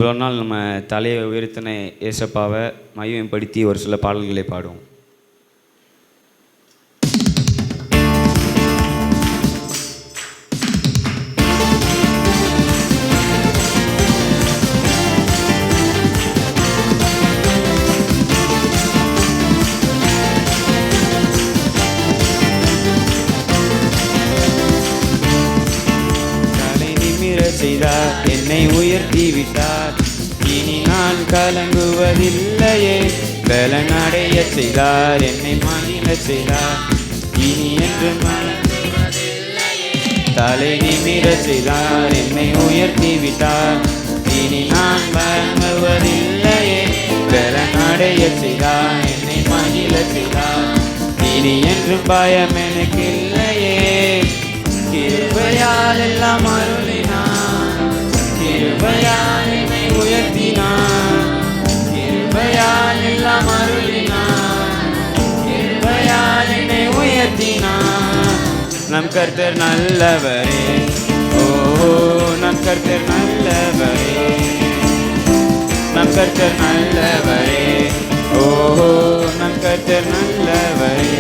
இவ்வளோ நாள் நம்ம தலையை உயர்த்தின ஏசப்பாவை மையப்படுத்தி ஒரு சில பாடல்களை பாடுவோம். செய்தார், என்னை உயர்த்தி விட்டார், இனி நான் கலங்குவதில்லையே. பலனடைய செய்தார், என்னை மகிழ செய்தார், இனி என்று மறந்துவதில்லையே. தலை நிமிர செய்தார், என்னை உயர்த்தி விட்டார், இனி நான் மறந்துவதில்லையே. பலனடைய செய்தார், என்னை மகிழ செய்தார், இனி என்று பயம் எனக்கு இல்லையே. கிருபையால் எல்லாம் அருளினார், கிருபையால் என்னை உயர்த்தினார், கிருபையால் எல்லாம் அருளினார், கிருபையால் என்னை உயர்த்தினார். நம் கர்த்தர் நல்லவரே, ஓ நம் கர்த்தர் நல்லவரே, நம் கர்த்தர் நல்லவரே, ஓ நம் கர்த்தர் நல்லவரே.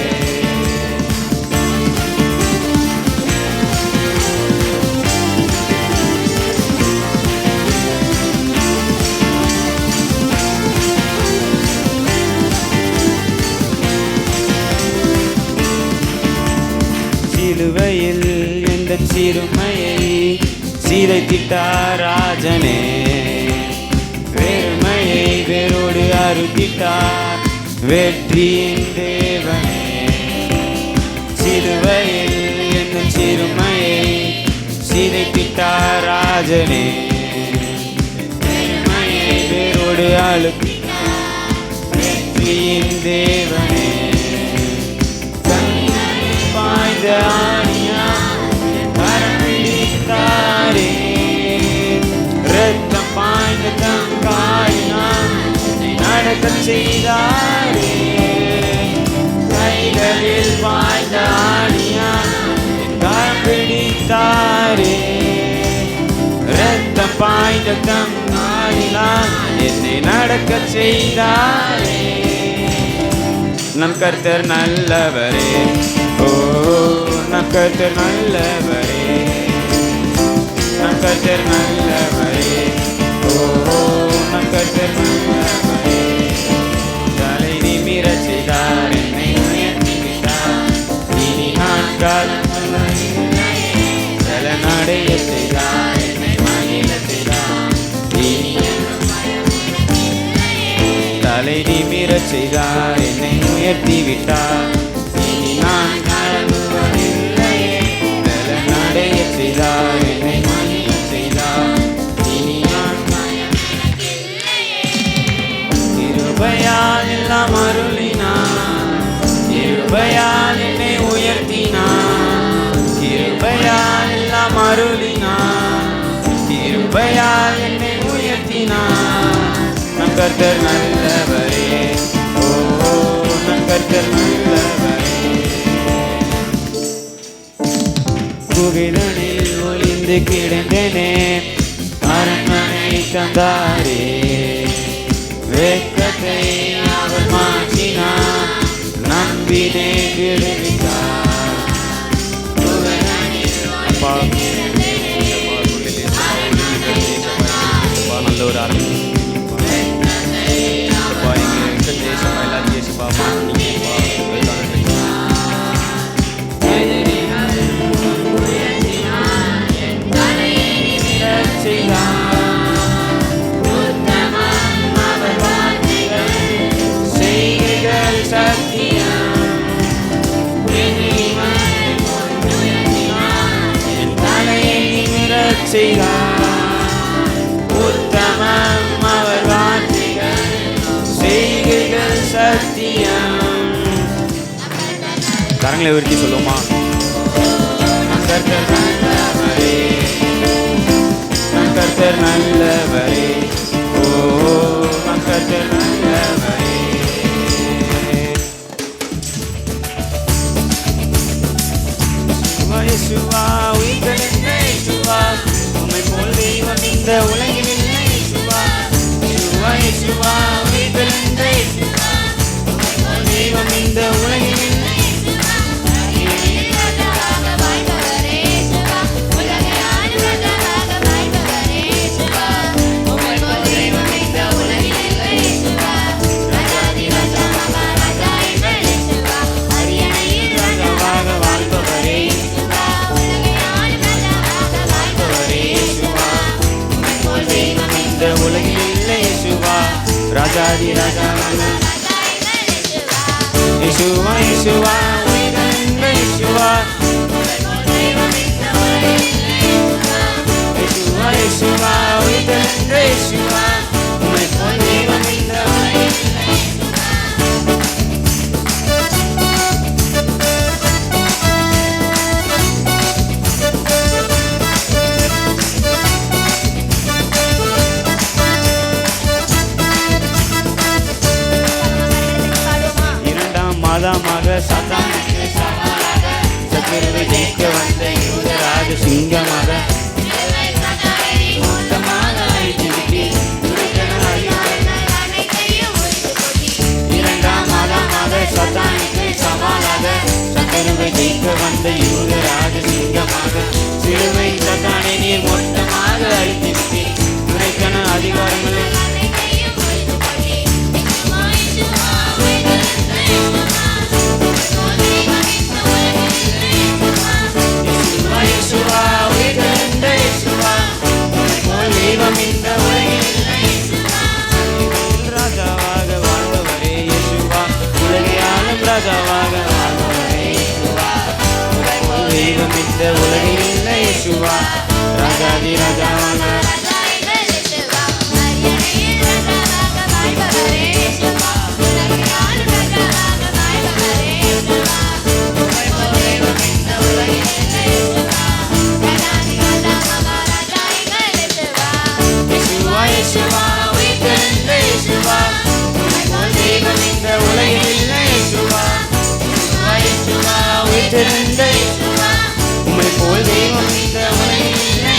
சிலுவையில் எந்த சிறுமையை சீதைத்திட்டார் ராஜனே, வெறுமையை வேரோடு அறுத்திட்டார் வெற்றியின் தேவனே. சிலுவையில் எந்த சிறுமையை சீதைத்திட்டார் ராஜனே, வெறுமையை வேரோடு அறுத்திட்டார் வெற்றியின் தேவனே. ரத்தம் பாய்ந்த தம் காயினால் நடக்க செய்தாரே, கைகளில் பாய்ந்த ஆணியால் கரம் பிடித்தாரே. ரத்தம் பாய்ந்த தம் காயினால் என்னை நடக்க செய்தாரே. நம் கர்த்தர் நல்லவரே, ஓ நம் கர்த்தர் நல்லவரே, நம் கர்த்தர் நல்லவரே, ஓ நம் கர்த்தர் நல்லவரே. தலை நிமிர செய்தார், என்னை உயர்த்தி விட்டார், இனி நான் கலங்குவதில்லையே. பலனடைய செய்தார், என்னை மகிழ செய்தார், இனி தலை நிமிர செய்தார், என்னை உயர்த்தி விட்டார், இனி நான் கலங்குவதில்லையே. பலனடைய செய்தார், என்னை மகிழ செய்தார், இனி நான் கிருபையால் எல்லாம் அருளினார், கிருபையால் என்னை உயர்த்தினார், கிருபையால் எல்லாம் அருளினார், கிருபையால் என்னை உயர்த்தினார். நம் கர்த்தர் நல்லவரே, ஓ நம் கர்த்தர் நல்லவரே. குகைதனில் ஒளிந்து கிடந்தேனே, அரண்மனை தந்தாரே. வெட்கத்தை அவர் மாற்றினார், நம்பினே விடுவித்தார். நல்ல ஒரு அரண்மனை உத்தமம் அவர் வார்த்தைகள் செய்கைகள் சத்தியம். கரங்களை உயர்த்தி சொல்லுவோமா? நம் கர்த்தர் நல்லவரே, நம் கர்த்தர் நல்லவரே, ஓ நம் கர்த்தர் நல்லவரே. இயேசுவா உயிர்த்தெழுந்த இயேசுவா, உம்மை போல் தெய்வம் இந்த உலகில் இல்லை இயேசுவா. ராஜாதி ராஜாவான இயேசுவா இயேசுவா உயிரிழந்த இயேசுவா இயேசுவா இயேசுவா உயிரிழந்த இயேசுவா உம்மை போல் தெய்வம் இந்த மாதமாக சாத்தானுக்கு சவாலாக சத்துருவை ஜெயிக்க வந்த யூதராஜ சிங்கமாக இரண்டாம் மாதமாக சாத்தானுக்கு சவாலாக சத்துருவை ஜெயிக்க வந்த யூதராஜ சிங்கமாக சிலுவை சாத்தானை நீர் மொத்தமாக அழித்திருப்பீர் துரைக்கன அதிகாரங்களை ராஜாவாக வாழ்பவரே இயேசுவா உலகையாளும் ராஜாவாக வாழ்பவரே இயேசுவா தெய்வம் இந்த உலகில் இல்லை இயேசுவா ராஜாதி ராஜாவாக உம்மை போல் தெய்வம் இந்த உலகில் இல்லை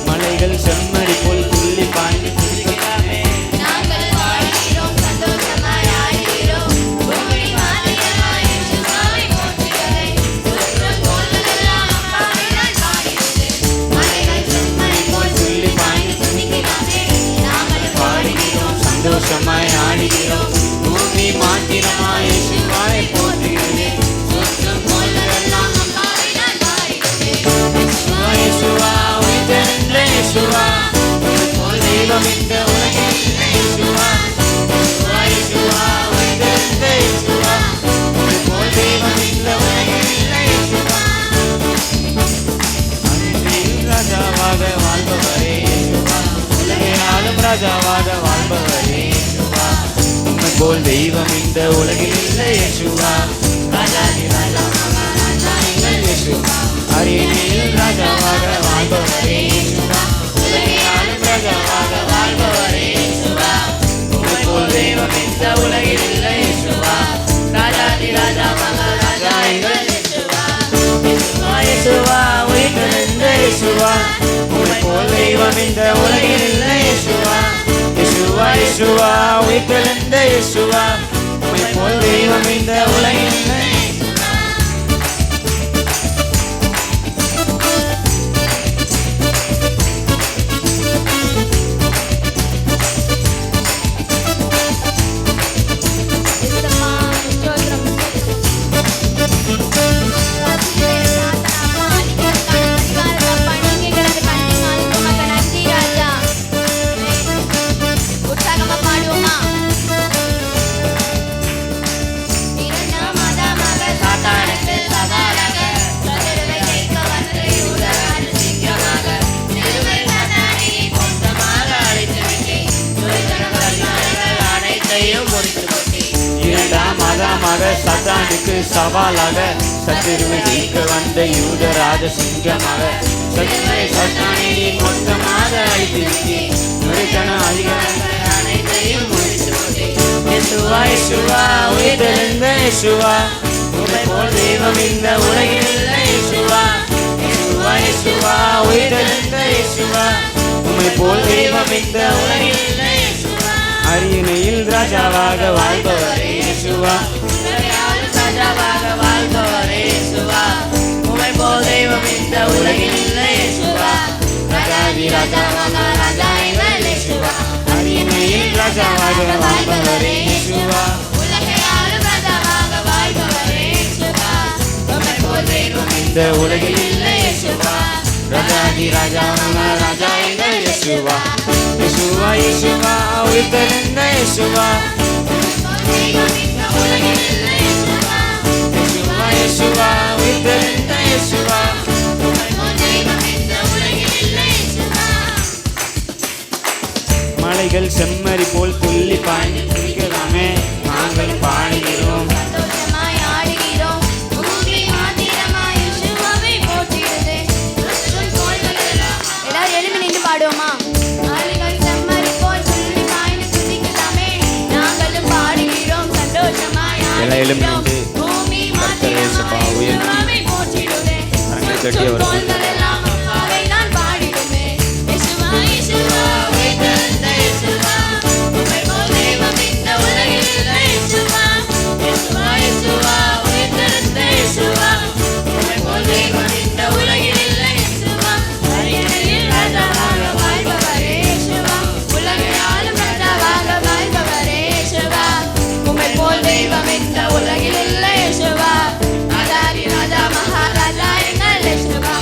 மலைகள் செம்மறி போல் துள்ளி பாய்ந்து குதிக்கலாமே சந்தோஷமாய் ஆடுகிறோம் பூமி மாத்திரமாய் இயேசுவாய் போற்றுகிறேன் இயேசுவா உயிர்த்தெழுந்த இயேசுவா உம்மை போல் தெய்வம் இந்த உலகில் இல்லை இயேசுவா இயேசுவா உயிர்த்தெழுந்த இயேசுவா உம்மை போல் தெய்வம் இந்த உலகில் இல்லை இயேசுவா அன்பில் ராஜாவாக வாழ்பவரே இயேசுவா உலகை ஆளும் ராஜாவாக வாழ்பவரே இயேசுவா உம்மை போல் தெய்வம் இந்த உலகில் இல்லை இயேசுவா ராஜாதி ராஜாவாக ராஜாங்கள் இயேசுவா அரியணையில் ராஜாவாக வாழ்பவரே இயேசுவா உலகை ஆளும் ராஜாவாக வாழ்பவரே இயேசுவா உம்மை போல் தெய்வம் இந்த உலகில் இல்லை இயேசுவா ராஜாதி ராஜாவாக ராஜாங்கள் இயேசுவா இயேசுவா உயிர்த்தெழுந்த இயேசுவா உம்மை போல் தெய்வம் இந்த உலகில் இல்லை இயேசுவா இயேசுவா உயிர்த்தெழுந்த இயேசுவா உம்மை போல் தெய்வம் இந்த உலகில் இல்லை சாத்தானுக்கு சவாலாக சத்துருவை ஜெயிக்க வந்த யூதராஜ சிங்கமாக சத்துரை சாத்தானை நீ மொத்தமாக அழித்திருக்கீர் நுரைத்தன அதிகாரங்கள் அனைத்தையும் முடித்து இயேசுவா இயேசுவா உயிர்த்தெழுந்த இயேசுவா உம்மை போல் தெய்வம் இந்த உலகில் இல்லை இயேசுவா இயேசுவா இயேசுவா உயிர்த்தெழுந்த இயேசுவா உம்மை போல் தெய்வம் இந்த உலகில் இல்லை இயேசுவா அரியணையில் ராஜாவாக வாழ்பவரே இயேசுவா ராஜாவாக வாழ்பவரே இயேசுவா உம்மை போல் தெய்வம் இந்த உலகில் இல்லை இயேசுவா ராஜாதி ராஜாவாக ராஜாங்கள் இயேசுவா அரியணையில் ராஜாவாக வாழ்பவரே இயேசுவா. உலகை ஆளும் ராஜாவாக வாழ்பவரே இயேசுவா. உம்மை போல் தெய்வம் இந்த உலகில் இல்லை இயேசுவா. ராஜாதி ராஜாவான ராஜா எங்கள் இயேசுவா. இயேசுவா இயேசுவா உயிர்த்தெழுந்த இயேசுவா. தெய்வம் இந்த உலகில் இல்லை இயேசுவா. இயேசுவா இயேசுவா உயிர்த்தெழுந்த இயேசுவா. மலைகள் செம்மறி போல் துள்ளி பாய்ந்து குதிக்கலாமே, நாங்கள் பாடுகிறோம் சந்தோஷமாய் ஆடுகிறோம். பூமி மாத்திரமாய் இயேசுவை போற்றிடுதே. எல்லாரும் எழுப்பி நின்று பாடுவோமா? மலைகள் செம்மறி போல் துள்ளி பாய்ந்து குதிக்கலாமே, நாங்களும் பாடுகிறோம் சந்தோஷமாய் ஆடுகிறோம். பூமி மாத்திரமாய் இயேசுவை போற்றிடுதே. கோள்களெல்லாம் அப்பாவை தான் பாடிடுமே. இயேசுவா இயேசுவா உயிர்த்தெழுந்த இயேசுவா. உம்மை போல் தெய்வம் இந்த உலகில் இல்லை இயேசுவா. இயேசுவா இயேசுவா உயிர்த்தெழுந்த இயேசுவா. உம்மை போல் தெய்வம் இந்த உலகில் இல்லை இயேசுவா. அரியணையில் ராஜாவாக வாழ்பவரே இயேசுவா. உலகை ஆளும் ராஜாவாக வாழ்பவரே இயேசுவா. உம்மை போல் தெய்வம் இந்த உலகில் இல்லை இயேசுவா. ராஜாதி ராஜா மகாராஜா எங்கள் இயேசுவா.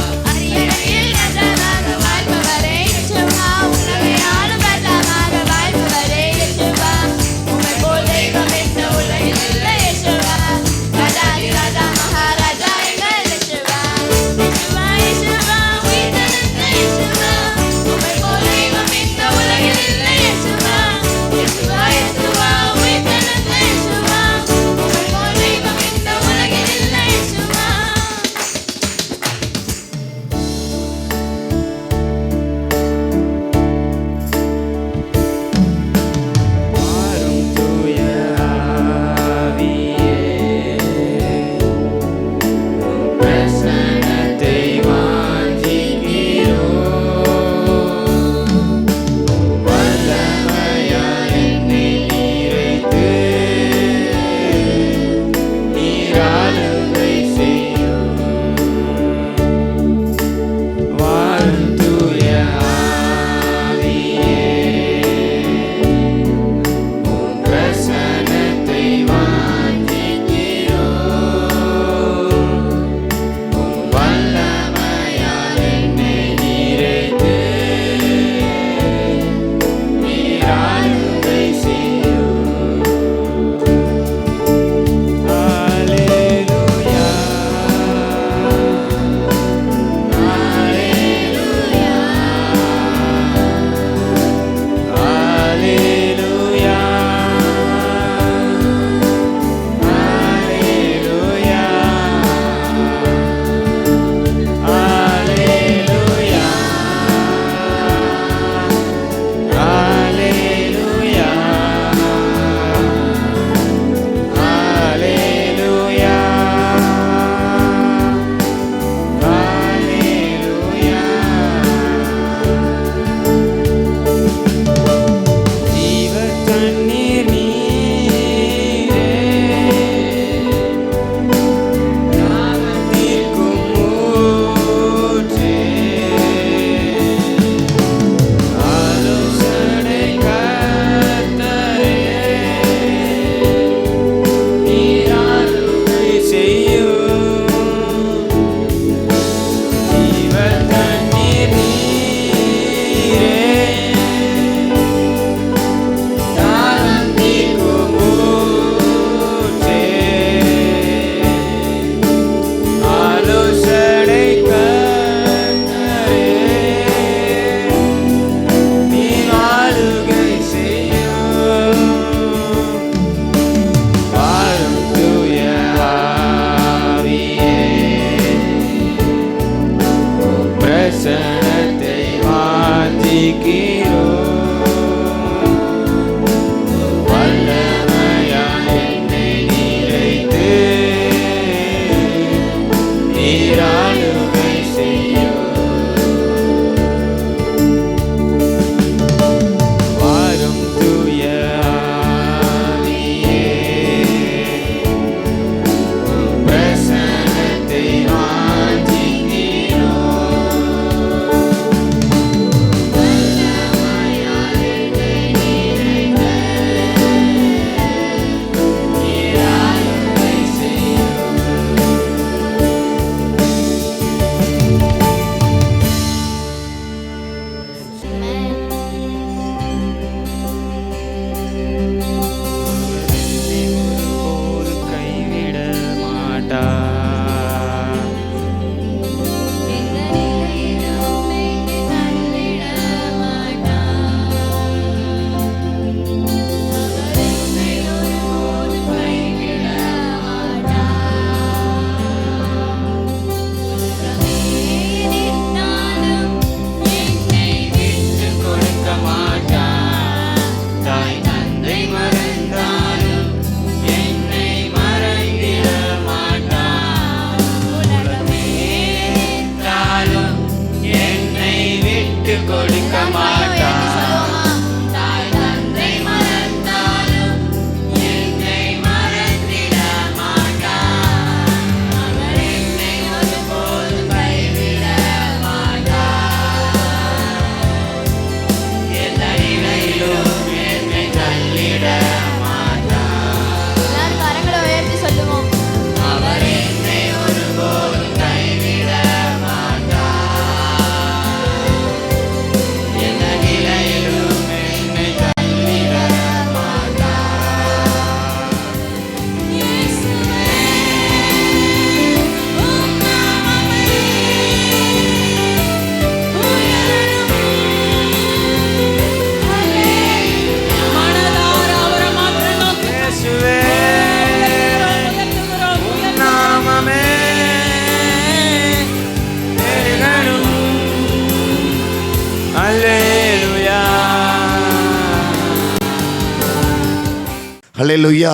ஹல்லேலூயா.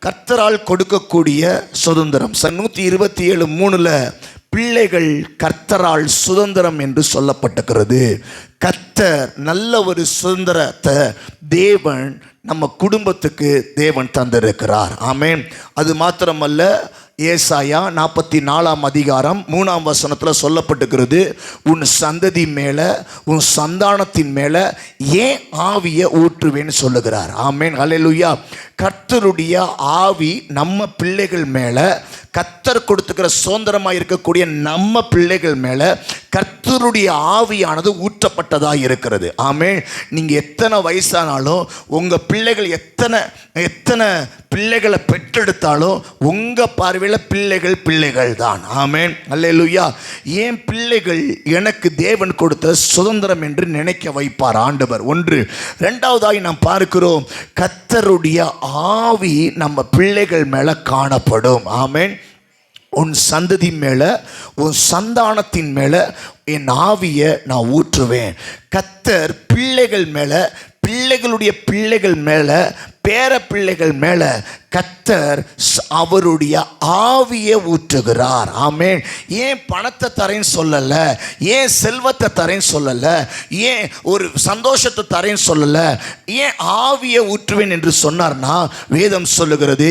கர்த்தரால் கொடுக்கக்கூடிய சுதந்திரம். 127:3 பிள்ளைகள் கர்த்தரால் சுதந்திரம் என்று சொல்லப்பட்டிருக்கிறது. கர்த்தர் நல்ல ஒரு சுதந்திரத்தை தேவன் நம்ம குடும்பத்துக்கு தேவன் தந்திருக்கிறார். ஆமென். அது மாத்திரமல்ல, ஏசாயா 44:3 சொல்லப்பட்டிருக்கிறது, உன் சந்ததி மேலே உன் சந்தானத்தின் மேலே ஏன் ஆவியை ஊற்றுவேன்னு சொல்லுகிறார். ஆமென். ஹல்லேலூயா. கர்த்தருடைய ஆவி நம்ம பிள்ளைகள் மேலே, கர்த்தர் கொடுத்துக்கிற சுதந்திரமாக இருக்கக்கூடிய நம்ம பிள்ளைகள் மேலே கர்த்தருடைய ஆவியானது ஊற்றப்பட்டதாக இருக்கிறது. ஆமென். நீங்கள் எத்தனை வயசானாலும், உங்கள் பிள்ளைகள் எத்தனை பிள்ளைகளை பெற்றெடுத்தாலும் உங்கள் பார்வையில் பிள்ளைகள் தான். ஆமென். அல்லேலூயா. ஏன் பிள்ளைகள் எனக்கு தேவன் கொடுத்த சுதந்திரம் என்று நினைக்க வைப்பார் ஆண்டவர். ஒன்று. இரண்டாவதாய் நாம் பார்க்கிறோம், கர்த்தருடைய ஆவி நம்ம பிள்ளைகள் மேலே காணப்படும். ஆமென். உன் சந்ததி மேலே உன் சந்தானத்தின் மேலே என் ஆவியை நான் ஊற்றுவேன். கர்த்தர் பிள்ளைகள் மேலே, பிள்ளைகளுடைய பிள்ளைகள் மேலே, பேர பிள்ளைகள் மேலே கர்த்தர் அவருடைய ஆவியை ஊற்றுகிறார். ஆமென். ஏன் பணத்தை தரேன்னு சொல்லலை, ஏன் செல்வத்தை தரேன்னு சொல்லலை, ஏன் ஒரு சந்தோஷத்தை தரேன்னு சொல்லலை, ஏன் ஆவியை ஊற்றுவேன் என்று சொன்னார்னா, வேதம் சொல்லுகிறது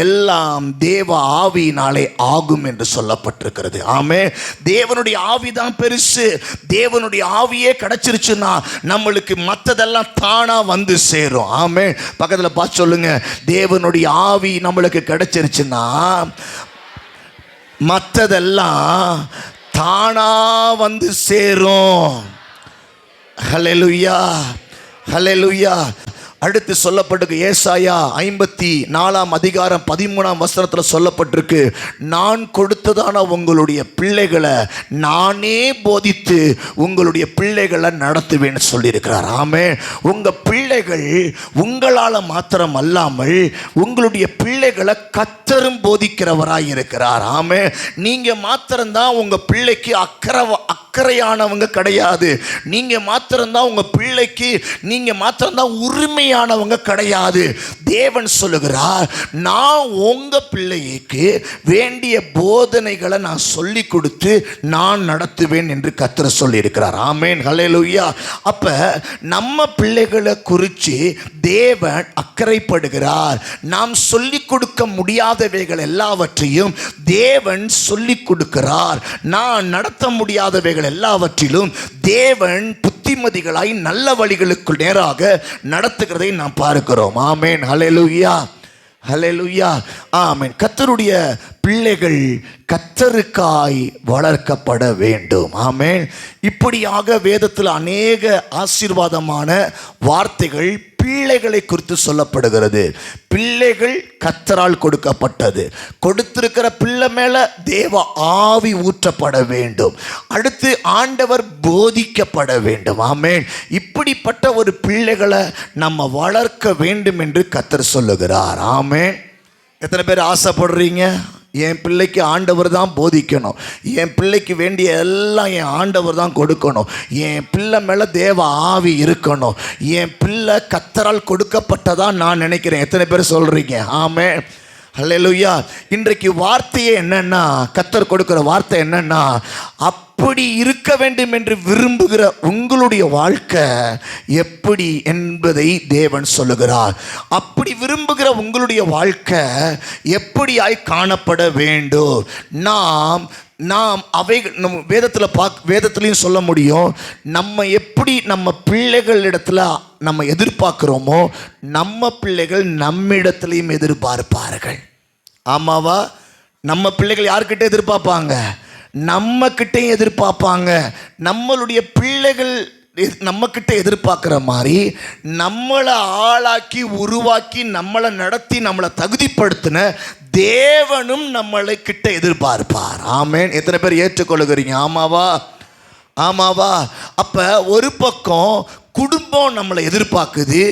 எல்லாம் தேவ ஆவியினாலே ஆகும் என்று சொல்லப்பட்டிருக்கிறது. ஆமென். தேவனுடைய ஆவி தான் பெருசு. தேவனுடைய ஆவியே கிடைச்சிருச்சுன்னா நம்மளுக்கு மற்றதெல்லாம் தானா வந்து சேரும். ஆமென். பக்கத்தில் பார்த்து சொல்லுங்க, தேவனுடைய ஆவி நம்மளுக்கு கிடைச்சிருச்சுன்னா மற்றதெல்லாம் தானா வந்து சேரும். ஹல்லேலூயா, ஹல்லேலூயா. அடுத்து சொல்லப்பட்டிருக்கு, ஏசாயா 54:13 சொல்லப்பட்டிருக்கு, நான் கொடுத்ததான உங்களுடைய பிள்ளைகளை நானே போதித்து உங்களுடைய பிள்ளைகளை நடத்துவேன்னு சொல்லியிருக்கிறார். ஆமென். உங்கள் பிள்ளைகள் உங்களால் மாத்திரம் அல்லாமல் உங்களுடைய பிள்ளைகளை கர்த்தரும் போதிக்கிறவராய் இருக்கிறார். ஆமென். நீங்கள் மாத்திரம்தான் உங்கள் பிள்ளைக்கு அக்கறையானவங்க கிடையாது. நீங்கள் மாத்திரம்தான் உங்கள் பிள்ளைக்கு நீங்கள் மாத்திரம்தான் உரிமையானவங்க கிடையாது. தேவன் சொல்லுகிறார், நான் உங்க பிள்ளைக்கு வேண்டிய போதனைகளை நான் சொல்லி கொடுத்து நான் நடத்துவேன் என்று கர்த்தர் சொல்லி இருக்கிறார். ஆமென். ஹல்லேலூயா. அப்ப நம்ம பிள்ளைகளை குறித்து தேவன் அக்கறைப்படுகிறார். நாம் சொல்லிக் கொடுக்க முடியாதவைகள் எல்லாவற்றையும் தேவன் சொல்லிக் கொடுக்கிறார். நான் நடத்த முடியாதவைகள் எல்லாவற்றிலும் தேவன் புத்திமதிகளாய் நல்ல வழிகளுக்கு நேராக நடத்துகிறதை நாம் பார்க்கிறோம். ஆமென். ஹல்லேலூயா, ஹல்லேலூயா. ஆமென். கர்த்தருடைய பிள்ளைகள் கர்த்தருக்காய் வளர்க்கப்பட வேண்டும். ஆமென். இப்படியாக வேதத்தில் அநேக ஆசீர்வாதமான வார்த்தைகள் பிள்ளைகளை குறித்து சொல்லப்படுகிறது. பிள்ளைகள் கர்த்தரால் கொடுக்கப்பட்டது. கொடுத்திருக்கிற பிள்ளை மேல தேவ ஆவி ஊற்றப்பட வேண்டும். அடுத்து ஆண்டவர் போதிக்கப்பட வேண்டும். ஆமென். இப்படிப்பட்ட ஒரு பிள்ளைகளை நம்ம வளர்க்க வேண்டும் என்று கர்த்தர் சொல்லுகிறார். ஆமென். எத்தனை பேர் ஆசைப்படுறீங்க, என் பிள்ளைக்கு ஆண்டவர் தான் போதிக்கணும், என் பிள்ளைக்கு வேண்டிய எல்லாம் என் ஆண்டவர் தான் கொடுக்கணும், என் பிள்ளை மேலே தேவ ஆவி இருக்கணும், என் பிள்ளை கர்த்தரால் கொடுக்கப்பட்டதா நான் நினைக்கிறேன். எத்தனை பேர் சொல்கிறீங்க? ஆமென். ஹல்லேலூயா. இன்றைக்கு வார்த்தையே என்னன்னா, கர்த்தர் கொடுக்கிற வார்த்தை என்னன்னா, அப்படி இருக்க வேண்டும் என்று விரும்புகிற உங்களுடைய வாழ்க்கை எப்படி என்பதை தேவன் சொல்லுகிறார். அப்படி விரும்புகிற உங்களுடைய வாழ்க்கை எப்படியாய் காணப்பட வேண்டும். நாம் அவைகள் நம்ம வேதத்திலையும் சொல்ல முடியும். நம்ம எப்படி நம்ம பிள்ளைகளிடத்தில் நம்ம எதிர்பார்க்கிறோமோ நம்ம பிள்ளைகள் நம்மிடத்திலையும் எதிர்பார்ப்பார்கள். ஆமாவா? நம்ம பிள்ளைகள் யார்கிட்ட எதிர்பார்ப்பாங்க? நம்ம கிட்டையும் எதிர்பார்ப்பாங்க. நம்மளுடைய பிள்ளைகள் நம்ம கிட்ட எதிர்பார்க்குற மாதிரி நம்மளை ஆளாக்கி உருவாக்கி நம்மளை நடத்தி நம்மளை தகுதிப்படுத்தின தேவனும் நம்மளை கிட்ட எதிர்பார்ப்பார். ஆமென். எத்தனை பேர் ஏற்றுக்கொள்ளுகிறீங்க? ஆமாவா, ஆமாவா? அப்போ ஒரு பக்கம் குடும்பம் நம்மளை எதிர்பார்க்குது,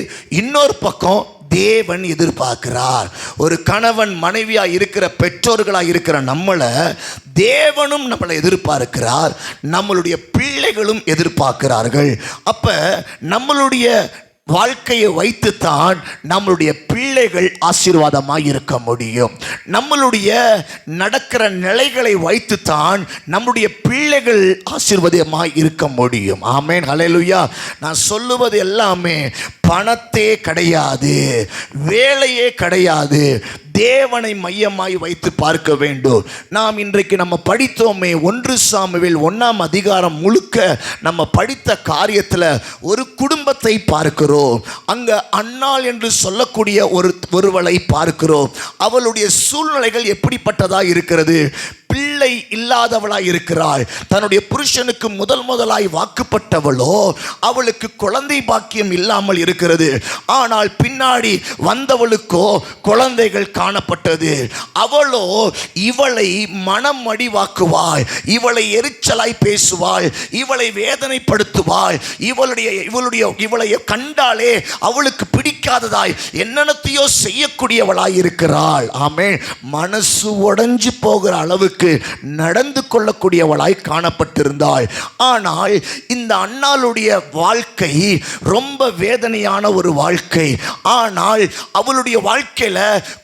இன்னொரு பக்கம் தேவன் எதிர்பார்க்கிறார். ஒரு கணவன் மனைவியாக இருக்கிற பெற்றோர்களாக இருக்கிற நம்மளை தேவனும் நம்மளை எதிர்பார்க்கிறார், நம்மளுடைய பிள்ளைகளும் எதிர்பார்க்கிறார்கள். அப்போ நம்மளுடைய வாழ்க்கையை வைத்துத்தான் நம்மளுடைய பிள்ளைகள் ஆசீர்வாதமாய் இருக்க முடியும். நம்மளுடைய நடக்கிற நிலைகளை வைத்துத்தான் நம்முடைய பிள்ளைகள் ஆசீர்வாதமாய் இருக்க முடியும். ஆமென், ஹல்லேலூயா. நான் சொல்லுவது எல்லாமே பணத்தே கிடையாது, வேலையே கிடையாது, தேவனை மையமாய் வைத்து பார்க்க வேண்டும். நாம் இன்றைக்கு நம்ம படித்தோமே 1 சாமுவேல் 1ஆம் அதிகாரம் முழுக்க நம்ம படித்த காரியத்தில் ஒரு குடும்பத்தை பார்க்கிறோம். அங்க அன்னாள் என்று சொல்லக்கூடிய ஒருவளை பார்க்கிறோம். அவளுடைய சூழ்நிலைகள் எப்படிப்பட்டதாக இருக்கிறது? பிள்ளை இல்லாதவளாய் இருக்கிறாள். தன்னுடைய புருஷனுக்கு முதலாய் வாக்குப்பட்டவளோ அவளுக்கு குழந்தை பாக்கியம் இல்லாமல் இருக்கிறது. ஆனால் பின்னாடி வந்தவளுக்கோ குழந்தைகள் காணப்பட்டது. அவளோ இவளை மனம் அடிவாக்குவாள், இவளை எரிச்சலாய் பேசுவாள், இவளை வேதனைப்படுத்துவாள், இவளை கண்டாலே அவளுக்கு பிடிக்காததாய் என்னென்னத்தையோ செய்யக்கூடியவளாய் இருக்கிறாள். ஆமென். மனசு உடைஞ்சு போகிற அளவுக்கு நடந்து கொள்ளக்கூடியவளாய் காணப்பட்டிருந்தாள். ஆனால் இந்த அன்னாளுடைய வாழ்க்கை ரொம்ப வேதனையான ஒரு வாழ்க்கை. ஆனால் அவளுடைய வாழ்க்கையில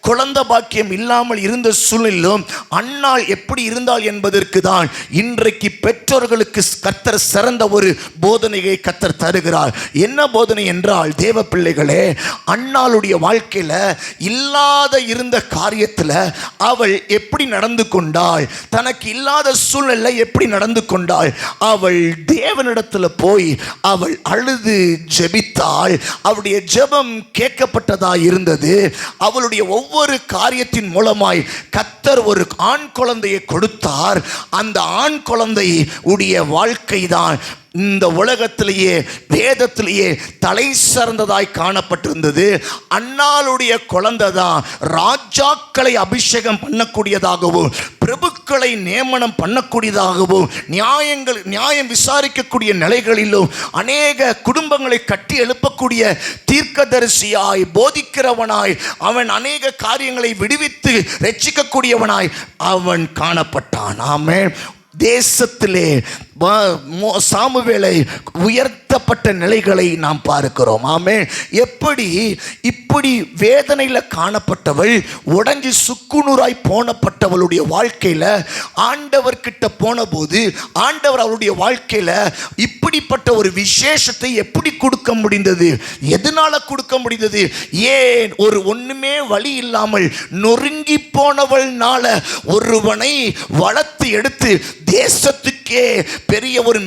குழந்தை பாக்கியம் இல்லாமல் இருந்த சூழ்நிலையிலும் அன்னாள் எப்படி இருந்தாள் என்பதற்கு தான் இன்றைக்கு பெற்றோர்களுக்கு கர்த்தர் சிறந்த ஒரு போதனையை கர்த்தர் தருகிறார். என்ன போதனை என்றால், தேவ பிள்ளைகளே, அன்னாளுடைய வாழ்க்கையில இல்லாத இருந்த காரியத்தில் அவள் எப்படி நடந்து கொண்டாள், தனக்கு இல்லாத சூழ்நிலை எப்படி நடந்து கொண்டாள், அவள் தேவனிடத்தில் போய் அவள் அழுது ஜெபித்தாள். அவளுடைய ஜெபம் கேட்கப்பட்டதாக இருந்தது. அவளுடைய ஒவ்வொரு காரியத்தின் மூலமாய் கர்த்தர் ஒரு ஆண் குழந்தையை கொடுத்தார். அந்த ஆண் குழந்தை உடைய வாழ்க்கை தான் இந்த உலகத்திலேயே வேதத்திலேயே தலை சிறந்ததாய் காணப்பட்டிருந்தது. அன்னாளுடைய குழந்தை தான் ராஜாக்களை அபிஷேகம் பண்ணக்கூடியதாகவும் பிரபுக்களை நியமனம் பண்ணக்கூடியதாகவும் நியாயம் விசாரிக்கக்கூடிய நிலைகளிலும் அநேக குடும்பங்களை கட்டி எழுப்பக்கூடிய தீர்க்கதரிசியாய் போதிக்கிறவனாய் அவன் அநேக காரியங்களை விடுவித்து ரட்சிக்கக்கூடியவனாய் அவன் காணப்பட்டான். ஆமென். தேசத்திலே சாமுவேலை உயர்த்தப்பட்ட நிலைகளை நாம் பார்க்கிறோம். ஆமென். இப்படி வேதனையில் காணப்பட்டவள் உடைஞ்சு சுக்குநூறாய் போனப்பட்டவளுடைய வாழ்க்கையில் ஆண்டவர் கிட்ட போன போது ஆண்டவர் அவளுடைய வாழ்க்கையில் இப்படிப்பட்ட ஒரு விசேஷத்தை எப்படி கொடுக்க முடிந்தது? எதனால கொடுக்க முடிந்தது? ஏன் ஒண்ணுமே வழி இல்லாமல் நொறுங்கி போனவள்னால ஒருவனை வளர்த்து எடுத்து தேசத்துக்கே பெரிய ஒரு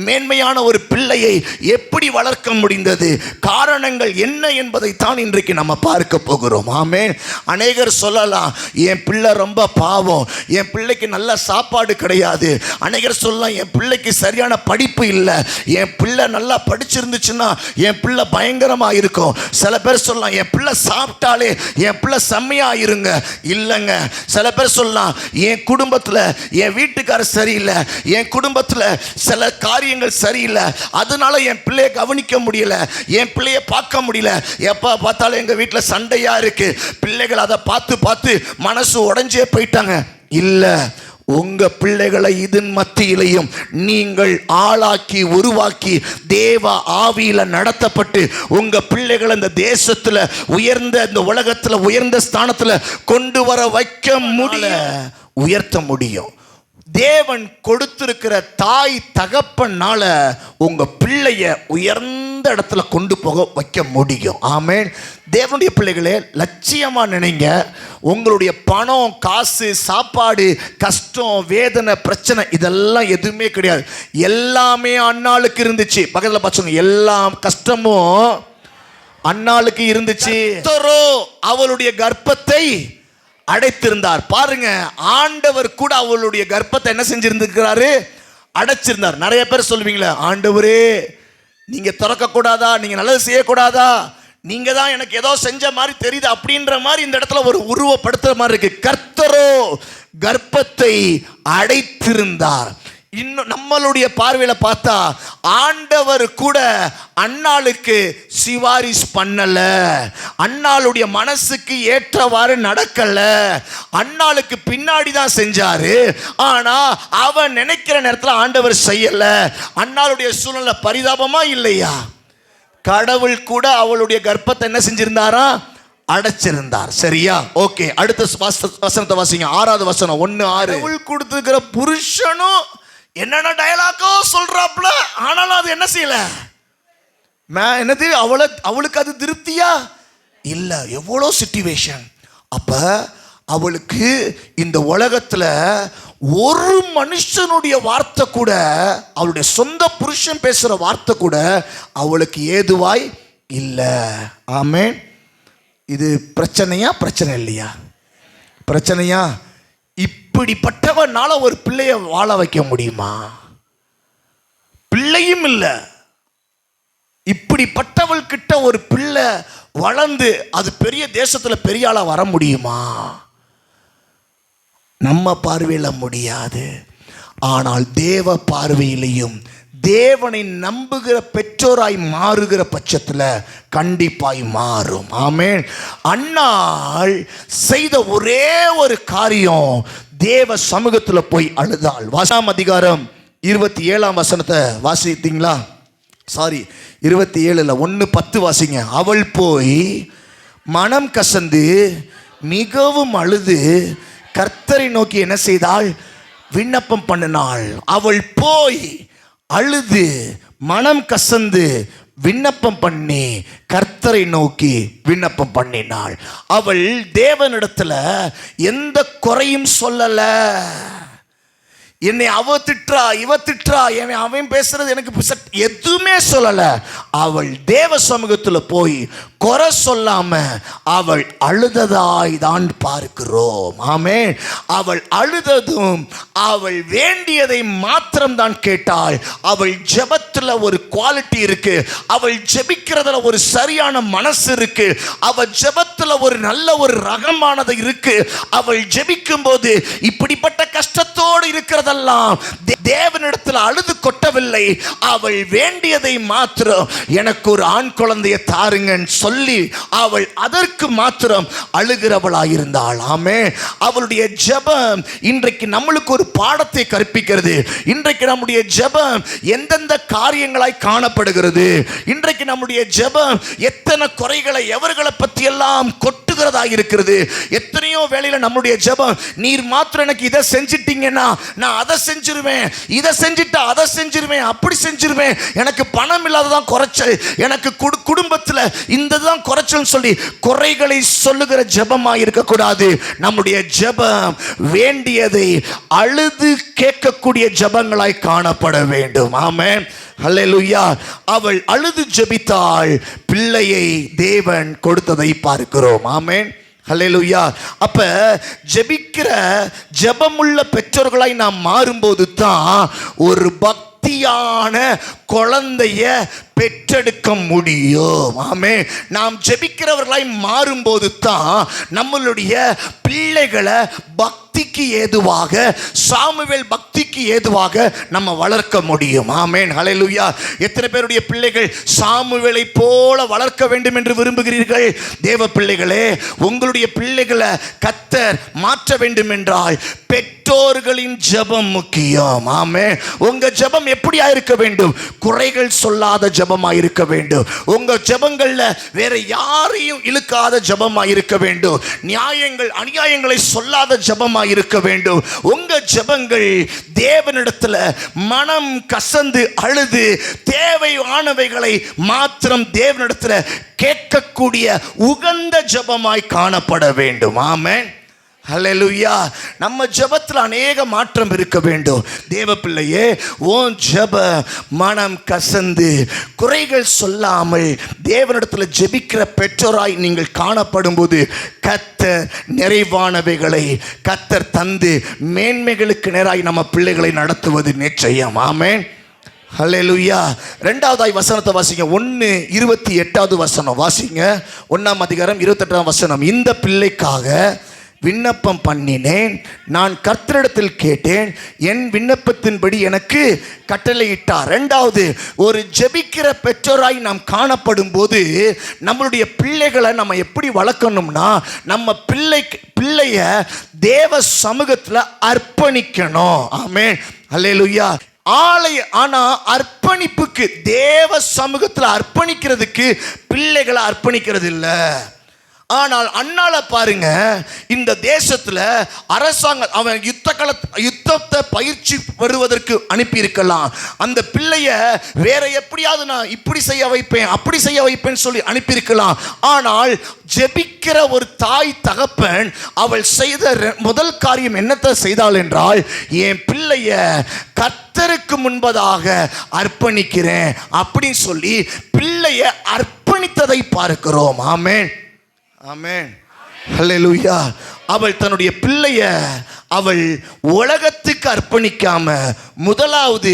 மேன்மையான ஒரு பிள்ளையை எப்படி வளர்க்க முடிந்தது? காரணங்கள் என்ன என்பதை தான் இன்றைக்கு நம்ம பார்க்க போகிறோம். ஆமென். அநேகர் சொல்லலாம், என் பிள்ளை ரொம்ப பாவம், என் பிள்ளைக்கு நல்ல சாப்பாடு கிடையாது. அநேகர் சொல்லலாம், என் பிள்ளைக்கு சரியான படிப்பு இல்லை, என் பிள்ளை நல்லா படிச்சிருந்துச்சுன்னா என் பிள்ளை பயங்கரமா இருக்கும். சில பேர் சொல்லலாம், என் பிள்ளை சாப்பிட்டாலே என் பிள்ளை செம்மையா இருங்க. இல்லைங்க. சில பேர் சொல்லலாம், என் குடும்பத்தில் என் வீட்டுக்காரர் சரியில்லை, என் குடும்பத்தில் சில காரியங்கள் சரியில்லை, அதனால என் பிள்ளையை கவனிக்க முடியல, என் பிள்ளையை பார்க்க முடியல, எப்போ பார்த்தாலும் எங்கள் வீட்டில் சண்டையாக இருக்கு. பிள்ளைகள் அதை பார்த்து மனசு உடைஞ்சே போயிட்டாங்க. இல்லை, உங்க பிள்ளைகளை இதன் மத்தியிலையும் நீங்கள் ஆளாக்கி உருவாக்கி தேவ ஆவியில நடத்தப்பட்டு உங்க பிள்ளைகளை இந்த தேசத்துல உயர்ந்த இந்த உலகத்துல உயர்ந்த ஸ்தானத்துல கொண்டு வர வைக்க முடியும், உயர்த்த முடியும். தேவன் கொடுத்திருக்கிற தாய் தகப்பனால உங்க பிள்ளைய உயர்ந்த இடத்துல கொண்டு போக வைக்க முடியும். ஆமென். தேவனுடைய பிள்ளைகளே, லட்சியமா நினைங்க. உங்களுடைய பணம், காசு, சாப்பாடு, கஷ்டம், வேதனை, பிரச்சனை இதெல்லாம் எதுவுமே கிடையாது. எல்லாமே அன்னாளுக்கு இருந்துச்சு. பக்கத்தில் பார்த்துங்க, எல்லா கஷ்டமும் அன்னாளுக்கு இருந்துச்சு. அவளுடைய கர்ப்பத்தை அடைத்திருந்தார். பாருங்க, ஆண்டவர் கூட அவளுடைய கர்ப்பத்தை என்ன செஞ்சிருந்திருக்கிறாரு? அடைச்சிருந்தார். நிறைய பேர் சொல்லுவீங்களே, ஆண்டவரே நீங்க திறக்க கூடாதா, நீங்க நல்லது செய்யக்கூடாதா, நீங்க தான் எனக்கு ஏதோ செஞ்ச மாதிரி தெரியுது அப்படின்ற மாதிரி இந்த இடத்துல ஒரு உருவப்படுத்துற மாதிரி இருக்கு. கர்த்தரோ கர்ப்பத்தை அடைத்திருந்தார். இன்னும் நம்மளுடைய பார்வையில பார்த்தா ஆண்டவர் கூட அன்னாளுக்கு சிவாரிஸ் பண்ணல, அன்னாளுடைய மனசுக்கு ஏற்றவாறு நடக்கல, அன்னாளுக்கு பின்னாடி தான் செஞ்சாரு. ஆனா அவன் நினைக்கிற நேரத்தில் ஆண்டவர் செய்யல. அன்னாளுடைய சூழ்நிலை பரிதாபமா இல்லையா? கடவுள் கூட அவளுடைய கர்ப்பத்தை என்ன செஞ்சிருந்தாரா? அடைச்சிருந்தார். சரியா? ஓகே, அடுத்த வசனத்தை வாசிங்க. 6வது வசனம் 1:6. கடவுள் கொடுத்திருக்கிற புருஷனும் என்னென்ன டயலாக்கோ சொல்றாப்ல, ஆனாலும் அது என்ன செய்யல? என்னது, அவளுக்கு அது திருப்தியா இல்ல. எவ்வளோ சிச்சுவேஷன். அப்ப அவளுக்கு இந்த உலகத்துல ஒரு மனுஷனுடைய வார்த்தை கூட, அவளுடைய சொந்த புருஷன் பேசுற வார்த்தை கூட அவளுக்கு ஏதுவாய் இல்லை. ஆமென். இது பிரச்சனையா? பிரச்சனை இல்லையா? பிரச்சனையா? இப்படிப்பட்டவனால ஒரு பிள்ளைய வாழ வைக்க முடியுமா? பிள்ளையும் இல்லை. இப்படிப்பட்டவள் கிட்ட ஒரு பிள்ளை வளர்ந்து அது பெரிய தேசத்துல பெரிய ஆளா வர முடியுமா? நம்ம பார்வையில் முடியாது. ஆனால் தேவ பார்வையிலையும் தேவனை நம்புகிற பெற்றோராய் மாறுகிற பட்சத்தில் கண்டிப்பாய் மாறும். ஆமென். அன்னாள் செய்த ஒரே ஒரு காரியம், தேவ சமூகத்தில் போய் அழுதாள். 1 அதிகாரம் 27 வசனத்தை வாசித்தீங்களா? சாரி, 27 1:10 வாசிங்க. அவள் போய் மனம் கசந்து மிகவும் அழுது கர்த்தரை நோக்கி என்ன செய்தாள்? விண்ணப்பம் பண்ணினாள். அவள் போய் அழுது மனம் கசந்து விண்ணப்பம் பண்ணி கர்த்தரை நோக்கி விண்ணப்பம் பண்ணினாள். அவள் தேவனிடத்துல எந்த குறையும் சொல்லல. என்னை அவ திட்டுறா, இவ திட்டுறா, அவன் பேசுறது எனக்கு எதுவுமே சொல்லல. அவள் தேவ சமூகத்தில் போய் குறை சொல்லாம அவள் அழுததாய் தான் பார்க்கிறோம். ஆமென். அவள் அழுததும் அவள் வேண்டியதை மாத்திரம் தான் கேட்டாள். அவள் ஜெபத்துல ஒரு குவாலிட்டி இருக்கு. அவள் ஜெபிக்கிறதுல ஒரு சரியான மனசு இருக்கு. அவள் ஜெபத்துல ஒரு நல்ல ஒரு ரகமானது இருக்கு. அவள் ஜெபிக்கும் போது இப்படிப்பட்ட கஷ்டத்தோடு இருக்கிறதெல்லாம் தேவனிடத்தில் அழுது கொட்டவில்லை. அவள் வேண்டியதை மாத்திரம், எனக்கு ஒரு ஆண் குழந்தையை தாருங்கன்னு சொல்லி அவள் அதற்கு மாத்திரம் அழுகிறவளாயிருந்தாள். ஆமென். அவளுடைய ஜெபம் இன்றைக்கு நம்மளுக்கு ஒரு பாடத்தை கற்பிக்கிறது. இன்றைக்கு நம்முடைய ஜெபம் எந்தெந்த காரியங்களாய் காணப்படுகிறது. இன்றைக்கு நம்முடைய ஜெபம் எத்தனை குறைகளை எவர்களை பற்றி எல்லாம் கொட்டுகிறதா இருக்கிறது. எத்தனையோ வேளையில நம்முடைய ஜெபம், நீர் மாத்திரம் எனக்கு இதை செஞ்சிட்டீங்கன்னா நான் அதை செஞ்சிருவேன், இதை செஞ்சிட்டா அதை செஞ்சிருவேன், அப்படி செஞ்சிருவேன், எனக்கு பணம் இல்லாததான் குறைச்சல், எனக்கு குடும்பத்தில் இந்த தான் குறைச்சல் சொல்லி குறைகளை சொல்லுகிற ஜெபமா இருக்கக்கூடாது. நம்முடைய ஜெபம் வேண்டியதை அழுது கேட்கக்கூடிய ஜெபங்களாய் காணப்பட வேண்டும். ஆமென். ஹல்லேலூயா. அவள் அழுது ஜெபித்தாள். பிள்ளையை தேவன் கொடுத்ததை பார்க்கிறோம். ஆமென். ஹல்லேலூயா. அப்ப ஜெபிக்கிற ஜெபமுள்ள பெற்றோர்களாய் நாம் மாறும்போது தான் ஒரு பக்தியான குழந்தைய பெற்றெடுக்க முடியும். ஆமென். நாம் ஜெபிக்கிறவர்களாய் மாறும்போது தான் நம்மளுடைய பிள்ளைகளை பக்திக்கு ஏதுவாக, சாமுவேல் பக்திக்கு ஏதுவாக நம்ம வளர்க்க முடியும். ஆமென். ஹல்லேலூயா. எத்தனை பேருடைய பிள்ளைகள் சாமுவேலை போல வளர்க்க வேண்டும் என்று விரும்புகிறீர்கள்? தேவ பிள்ளைகளே, உங்களுடைய பிள்ளைகளை கர்த்தர் மாற்ற வேண்டும் என்றால் பெற்றோர்களின் ஜெபம் முக்கியம். ஆமென். உங்க ஜெபம் எப்படியா இருக்க வேண்டும்? குறைகள் சொல்லாத ஜெபமா இருக்க வேண்டும். உங்க ஜெபங்கள்ல வேற யாரையும் இழுக்காத ஜெபமா இருக்க வேண்டும். நியாயங்கள் அநியாயங்களை சொல்லாத ஜெபமா இருக்க வேண்டும். உங்க ஜெபங்கள் தேவனிடத்துல மனம் கசந்து அழுது தேவையானவைகளை மாத்திரம் தேவனிடத்துல கேட்கக்கூடிய உகந்த ஜெபமாய் காணப்பட வேண்டும். ஆமென். ஹல்லேலூயா. நம்ம ஜெபத்தில் அநேக மாற்றம் இருக்க வேண்டும். தேவ பிள்ளையே, உன் ஜெப மனம் கசந்து குறைகள் சொல்லாமல் தேவனிடத்தில் ஜெபிக்கிற பெற்றோராய் நீங்கள் காணப்படும் போது கர்த்தர் நிறைவானவைகளை கர்த்தர் தந்து மேன்மைகளுக்கு நேராய் நம்ம பிள்ளைகளை நடத்துவது நிச்சயம். ஆமென். ஹல்லேலூயா. 2வது வசனத்தை வாசிங்க. 1:28 வசனம் வாசிங்க. 1 அதிகாரம் 28 வசனம். இந்த பிள்ளைக்காக விண்ணப்பம் பண்ணினேன், நான் கர்த்தரிடத்தில் கேட்டேன், என் விண்ணப்பத்தின்படி எனக்கு கட்டளையிட்டார். 2வது, ஒரு ஜெபிக்கிற பெற்றோராய் நாம் காணப்படும் போது நம்மளுடைய பிள்ளைகளை நம்ம எப்படி வளர்க்கணும்னா, நம்ம பிள்ளைய தேவ சமூகத்தில் அர்ப்பணிக்கணும். ஆமென். ஹல்லேலூயா. ஆனா அர்ப்பணிப்புக்கு, தேவ சமூகத்தில் அர்ப்பணிக்கிறதுக்கு பிள்ளைகளை அர்ப்பணிக்கிறது இல்லை. ஆனால் அண்ணால பாருங்க, இந்த தேசத்துல அரசாங்கம் அவன் யுத்தத்தை பயிற்சி பெறுவதற்கு அனுப்பி இருக்கலாம். அந்த பிள்ளைய வேற எப்படியாவது நான் இப்படி செய்ய வைப்பேன் அப்படி செய்ய வைப்பேன் சொல்லி அனுப்பி இருக்கலாம். ஆனால் ஜெபிக்கிற ஒரு தாய் தகப்பன் அவள் செய்த முதல் காரியம் என்னத்தை செய்தாள் என்றால், என் பிள்ளைய கர்த்தருக்கு முன்பதாக அர்ப்பணிக்கிறேன் அப்படின்னு சொல்லி பிள்ளைய அர்ப்பணித்ததை பார்க்கிறோம். ஆமென், ஆமென், ஹல்லேலூயா. அவள் தன்னுடைய பிள்ளைய அவள் உலகத்துக்கு அர்ப்பணிக்காம முதலாவது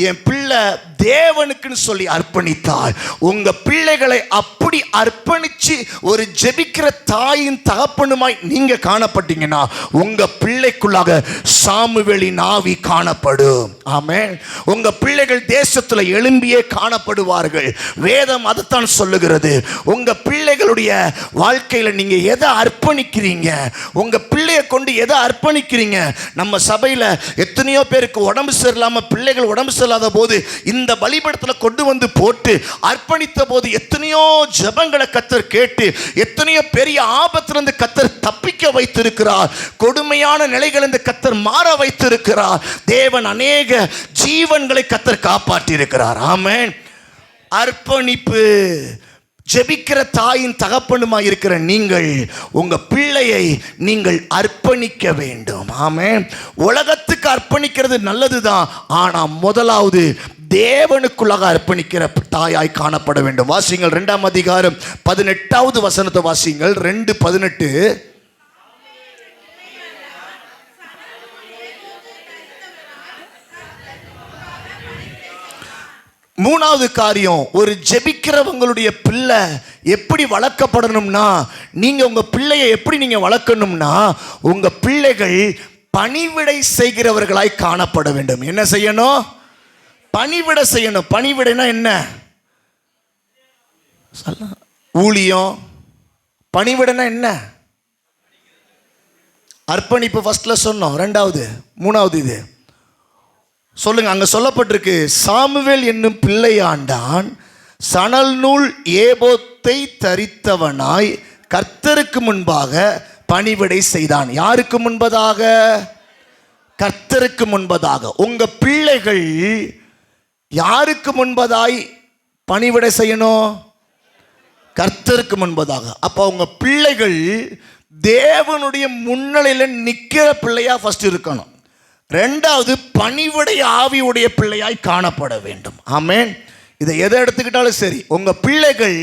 என் பிள்ளை தேவனுக்குன்னு சொல்லி அர்ப்பணித்தாள். உங்க பிள்ளைகளை அப்படி அர்ப்பணிச்சு ஒரு ஜெபிக்கிற தாயின் தகப்பனுமாய் நீங்க காணப்பட்டீங்கன்னா உங்க பிள்ளைக்குள்ளாக சாமுவேலின் ஆவி காணப்படும். ஆமென். உங்க பிள்ளைகள் தேசத்துல எழும்பியே காணப்படுவார்கள். வேதம் அதைத்தான் சொல்லுகிறது. உங்க பிள்ளைகளுடைய வாழ்க்கையில நீங்க எதை அர்ப்பணிக்கிறீங்க, உங்க பிள்ளைய கொண்டு எதை அர்ப்பணிக்கிறீங்க. நம்ம சபையில எத்தனையோ பேருக்கு உடம்பு சரியில்லாம பிள்ளைகள் உடம்பு சரியில்லாத போது இந்த பலிபீடத்துல கொண்டு வந்து போட்டு அர்ப்பணித்த போது எத்தனையோ ஜெபங்களை கர்த்தர் கேட்டு எத்தனையோ பெரிய ஆபத்திலிருந்து கர்த்தர் தப்பிக்க வைத்திருக்கிறார். கொடுமையான நிலைகளிலிருந்து கர்த்தர் மாற வைத்திருக்கிறார். தேவன் அநேக ஜீவன்களை கர்த்தர் காப்பாற்றி இருக்கிறார். ஆமென். அர்ப்பணிப்பு. ஜெபிக்கிற தாயின் தகப்பனுமாய் இருக்கிற நீங்கள் உங்க பிள்ளையை நீங்கள் அர்ப்பணிக்க வேண்டும். ஆமென். உலகத்துக்கு அர்ப்பணிக்கிறது நல்லதுதான், ஆனா முதலாவது தேவனுக்குள்ளாக அர்ப்பணிக்கிற தாயாய் காணப்பட வேண்டும். வாசிங்கள் 2ஆம் அதிகாரம் 18வது வசனத்தை வாசிங்கள். 2:18. மூணாவது காரியம், ஒரு ஜெபிக்கிறவங்களுடைய பிள்ளை எப்படி வளர்க்கப்படணும்னா, நீங்க உங்க பிள்ளையை எப்படி நீங்க வளர்க்கணும்னா, உங்க பிள்ளைகள் பணிவிடை செய்கிறவர்களாய் காணப்பட வேண்டும். என்ன செய்யணும்? பணிவிடை செய்யணும். பணிவிடைனா என்ன? ஊழியம். பணிவிடைனா என்ன? அர்ப்பணிப்பு ஃபர்ஸ்ட்ல சொன்னோம். 2வது 3வது இது சொல்லுங்க. அங்க சொல்லப்பட்டிருக்கு, சாமுவேல் என்னும் பிள்ளையாண்டான் சணல் நூல் ஏபோத்தை தரித்தவனாய் கர்த்தருக்கு முன்பாக பணிவிடை செய்தான். யாருக்கு முன்பதாக? கர்த்தருக்கு முன்பதாக. உங்க பிள்ளைகள் யாருக்கு முன்பதாய் பணிவிடை செய்யணும்? கர்த்தருக்கு முன்பதாக. அப்ப உங்க பிள்ளைகள் தேவனுடைய முன்னிலையில் நிற்கிற பிள்ளையா ஃபர்ஸ்ட் இருக்கணும். 2வது பணிவிடை ஆவியுடைய பிள்ளையாய் காணப்பட வேண்டும். ஆமென். இதை எதை எடுத்துக்கிட்டாலும் சரி, உங்க பிள்ளைகள்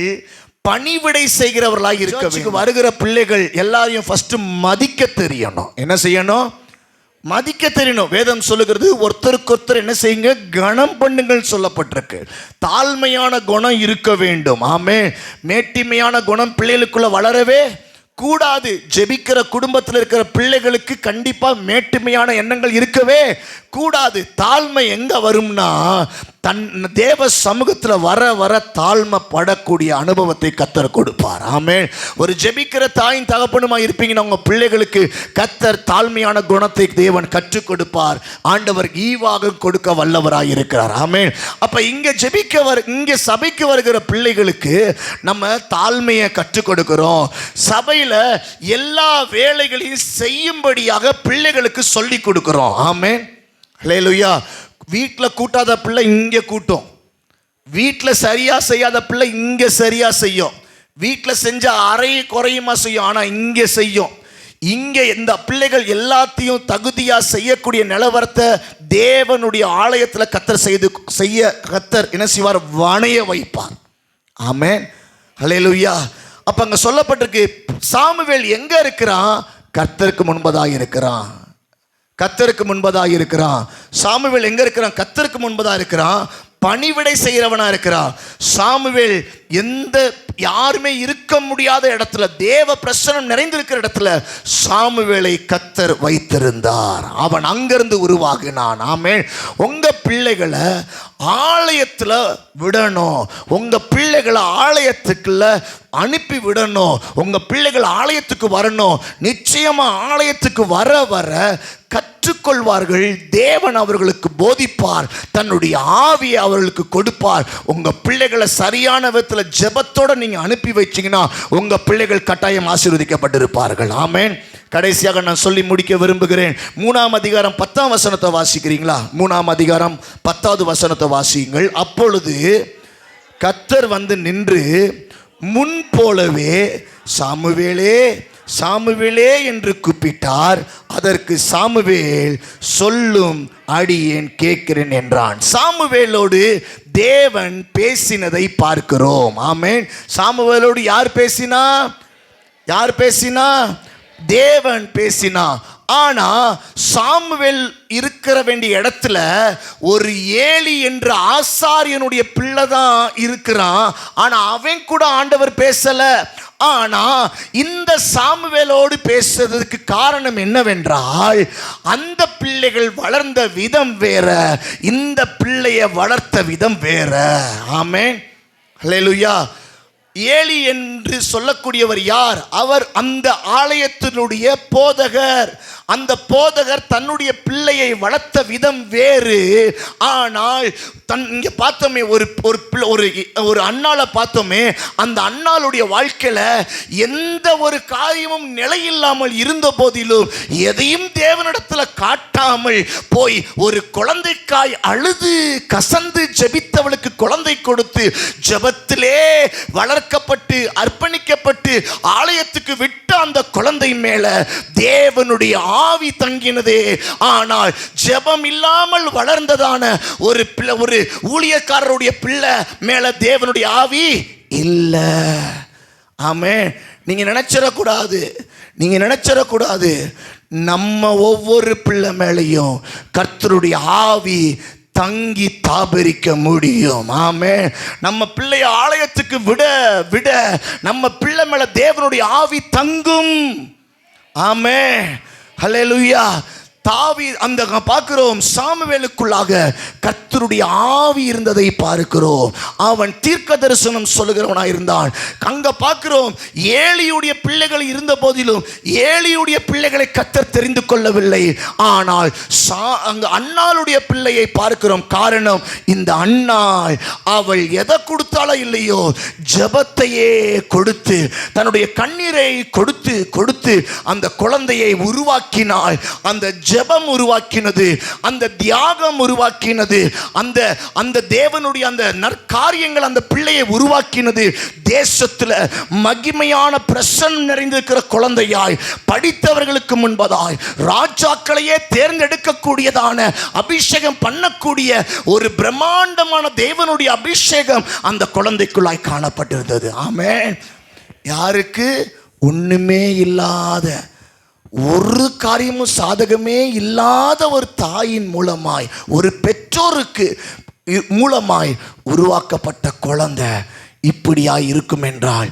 பணிவிடை செய்கிறவர்களாய் இருக்க வேண்டும். வருகிற பிள்ளைகள் எல்லாரையும் ஃபர்ஸ்ட் மதிக்க தெரியணும். என்ன செய்யணும்? மதிக்க தெரியணும். வேதம் சொல்லுகிறது, ஒருத்தருக்கு ஒருத்தர் என்ன செய்யுங்க, கணம் பண்ணுங்கள் சொல்லப்பட்டிருக்கு. தாழ்மையான குணம் இருக்க வேண்டும். ஆமென். மேட்டிமையான குணம் பிள்ளைகளுக்குள்ள வளரவே கூடாது. ஜெபிக்கிற குடும்பத்தில் இருக்கிற பிள்ளைகளுக்கு கண்டிப்பா மேட்டுமையான எண்ணங்கள் இருக்கவே கூடாது. தாழ்மை எங்க வரும்னா, தன் தேவ சமூகத்தில் வர வர தாழ்மைப்படக்கூடிய அனுபவத்தை கர்த்தர் கொடுப்பார். ஆமென். ஒரு ஜெபிக்கிற தாயின் தகப்பனுமா இருப்பீங்கன்னா உங்க பிள்ளைகளுக்கு கர்த்தர் தாழ்மையான குணத்தை தேவன் கற்றுக் கொடுப்பார். ஆண்டவர் ஈவாக கொடுக்க வல்லவராய் இருக்கிறார். ஆமென். அப்ப இங்க சபைக்கு வருகிற பிள்ளைகளுக்கு நம்ம தாழ்மையை கற்றுக் கொடுக்கிறோம். சபையில எல்லா வேலைகளையும் செய்யும்படியாக பிள்ளைகளுக்கு சொல்லி கொடுக்கிறோம். ஆமென். ஹல்லேலூயா. வீட்டில் கூட்டாத பிள்ளை இங்கே கூட்டும், வீட்டில் சரியா செய்யாத பிள்ளை இங்கே சரியா செய்யும், வீட்டில் செஞ்ச அறையை குறையுமா செய்யும், ஆனால் இங்கே செய்யும். இங்கே இந்த பிள்ளைகள் எல்லாத்தையும் தகுதியா செய்யக்கூடிய நிலவரத்தை தேவனுடைய ஆலயத்தில் கர்த்தர் செய்ய கர்த்தர் என்ன செய்வார்? வணைய வைப்பார். ஆமென். ஹல்லேலூயா. அப்ப அங்க சொல்லப்பட்டிருக்கு, சாமுவேல் எங்க இருக்கிறான்? கர்த்தருக்கு முன்பதாக இருக்கிறான். கர்த்தருக்கு முன்பதாக இருக்கிறான். சாமுவேல் எங்க இருக்கிறான்? கர்த்தருக்கு முன்பதாக இருக்கிறான். பணிவிடை செய்கிறவனா இருக்கிறான். சாமுவேல் யாருமே இருக்க முடியாத இடத்துல, தேவ பிரசன்னம் நிறைந்திருக்கிற இடத்துல சாமுவேலை கர்த்தர் வைத்திருந்தார். அவன் அங்கிருந்து உருவாகினான். ஆமென். உங்க பிள்ளைகளை ஆலயத்தில் விடணும். உங்கள் பிள்ளைகளை ஆலயத்துக்குள்ள அனுப்பி விடணும். உங்கள் பிள்ளைகள் ஆலயத்துக்கு வரணும். நிச்சயமாக ஆலயத்துக்கு வர வர கற்றுக்கொள்வார்கள். தேவன் அவர்களுக்கு போதிப்பார். தன்னுடைய ஆவியை அவர்களுக்கு கொடுப்பார். உங்கள் பிள்ளைகளை சரியான விதத்தில் ஜெபத்தோடு நீங்கள் அனுப்பி வச்சிங்கன்னா உங்கள் பிள்ளைகள் கட்டாயம் ஆசீர்வதிக்கப்பட்டிருப்பார்கள். ஆமென். கடைசியாக நான் சொல்லி முடிக்க விரும்புகிறேன். 3ஆம் அதிகாரம் 10ஆம் வசனத்தை வாசிக்கிறீங்களா? 3ஆம் அதிகாரம் 10வது வசனத்தை வாசியுங்கள். அப்பொழுது கர்த்தர் வந்து நின்று முன் போலவே சாமுவேலே சாமுவேலே என்று கூப்பிட்டார். அதற்கு சாமுவேல் சொல்லும் அடியேன் கேட்கிறேன் என்றான். சாமுவேலோடு தேவன் பேசினதை பார்க்கிறோம். ஆமென். சாமுவேலோடு யார் பேசினா? தேவன் பேசினா. ஆனா சாமுவேல் இருக்கிற வேண்டிய இடத்துல ஒரு ஏலி என்ற ஆசாரியனுடைய பிள்ளை தான் இருக்கிறான். ஆனா அவன் கூட ஆண்டவர் பேசல. ஆனா இந்த சாமுவேலோடு பேசுறதுக்கு காரணம் என்னவென்றால், அந்த பிள்ளைகள் வளர்ந்த விதம் வேற, இந்த பிள்ளையை வளர்த்த விதம் வேற. ஆமென். ஹல்லேலூயா. ஏலி என்று சொல்லக்கூடியவர் யார்? அவர் அந்த ஆலயத்தினுடைய போதகர். அந்த போதகர் தன்னுடைய பிள்ளையை வளர்த்த விதம் வேறு. ஆனால் இங்கே பார்த்தோமே, ஒரு அண்ணாளை பார்த்தோமே. அந்த அண்ணாளுடைய வாழ்க்கையில் எந்த ஒரு காரியமும் நிலையில்லாமல் இருந்த போதிலும் எதையும் தேவனிடத்தில் காட்டாமல் போய் ஒரு குழந்தைக்காய் அழுது கசந்து ஜெபித்தவளுக்கு குழந்தை கொடுத்து ஜெபத்திலே வளர்க்கப்பட்டு அர்ப்பணிக்கப்பட்டு ஆலயத்துக்கு விட்ட அந்த குழந்தை மேல தேவனுடைய ஆவி தங்கினதே. ஆனால் ஜெபம் இல்லாமல் வளர்ந்ததான ஒரு ஊழியக்காரருடைய பிள்ளை மேல தேவனுடைய ஆவி இல்ல. ஆமென். நீங்க நினைச்சிடக்கூடாது. நம்ம ஒவ்வொரு பிள்ளை மேலையும் கர்த்தருடைய ஆவி தங்கி தாபரிக்க முடியும். ஆமென். நம்ம பிள்ளைய ஆலயத்துக்கு விட நம்ம பிள்ளை மேல தேவனுடைய ஆவி தங்கும். ஆமென். ஹல்லேலூயா. அந்த பார்க்கிறோம், சாமுவேலுக்குள்ளாக கர்த்தருடைய ஆவி இருந்ததை பார்க்கிறோம். அவன் தீர்க்க தரிசனம் சொல்லுகிறவனாய் இருந்தான். அங்க பார்க்கிறோம், ஏலியுடைய பிள்ளைகள் இருந்த போதிலும் ஏலியுடைய பிள்ளைகளை கர்த்தர் தெரிந்து கொள்ளவில்லை. ஆனால் அங்க அன்னாளுடைய பிள்ளையை பார்க்கிறோம். காரணம், இந்த அன்னாள் அவள் எதை கொடுத்தாலும் இல்லையோ ஜெபத்தையே கொடுத்து தன்னுடைய கண்ணீரை கொடுத்து அந்த குழந்தையை உருவாக்கினாள். அந்த ஜெபம் உருவாக்கினது, அந்த தியாகம் உருவாக்கினது, அந்த தேவனுடைய அந்த நற்காரியங்கள் அந்த பிள்ளையை உருவாக்கினது. தேசத்தில் மகிமையான பிரசன்னம் நிறைந்திருக்கிற குழந்தையாய், படித்தவர்களுக்கு முன்பதாய், ராஜாக்களையே தேர்ந்தெடுக்கக்கூடியதான அபிஷேகம் பண்ணக்கூடிய ஒரு பிரம்மாண்டமான தேவனுடைய அபிஷேகம் அந்த குழந்தைக்குள்ளாய் காணப்பட்டிருந்தது. ஆமென். யாருக்கு? ஒண்ணுமே இல்லாத, ஒரு காரியமும் சாதகமே இல்லாத ஒரு தாயின் மூலமாய், ஒரு பெற்றோருக்கு மூலமாய் உருவாக்கப்பட்ட குழந்தை இப்படியாய் இருக்கும் என்றால்,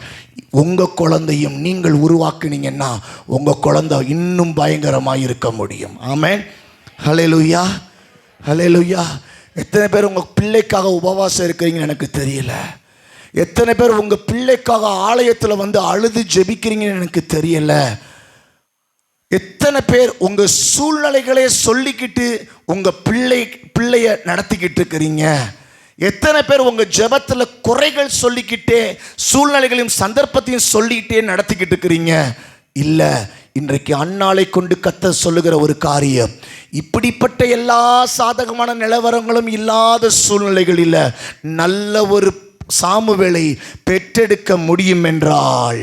உங்கள் குழந்தையும் நீங்கள் உருவாக்குனீங்கன்னா உங்கள் குழந்தை இன்னும் பயங்கரமாக இருக்க முடியும். ஆமென். ஹல்லேலூயா. ஹல்லேலூயா. எத்தனை பேர் உங்கள் பிள்ளைக்காக உபவாசம் இருக்கிறீங்கன்னு எனக்கு தெரியல. எத்தனை பேர் உங்கள் பிள்ளைக்காக ஆலயத்தில் வந்து அழுது ஜெபிக்கிறீங்கன்னு எனக்கு தெரியல. எத்தனை பேர் உங்கள் சூழ்நிலைகளே சொல்லிக்கிட்டு உங்கள் பிள்ளைய நடத்திக்கிட்டு இருக்கிறீங்க? எத்தனை பேர் உங்கள் ஜெபத்தில் குறைகள் சொல்லிக்கிட்டே சூழ்நிலைகளையும் சந்தர்ப்பத்தையும் சொல்லிக்கிட்டே நடத்திக்கிட்டு இருக்கிறீங்க? இல்லை, இன்றைக்கு அன்னாளை கொண்டு கர்த்தர் சொல்லுகிற ஒரு காரியம், இப்படிப்பட்ட எல்லா சாதகமான நிலவரங்களும் இல்லாத சூழ்நிலைகளில் நல்ல ஒரு சாமுவேலை பெற்றெடுக்க முடியும் என்றால்,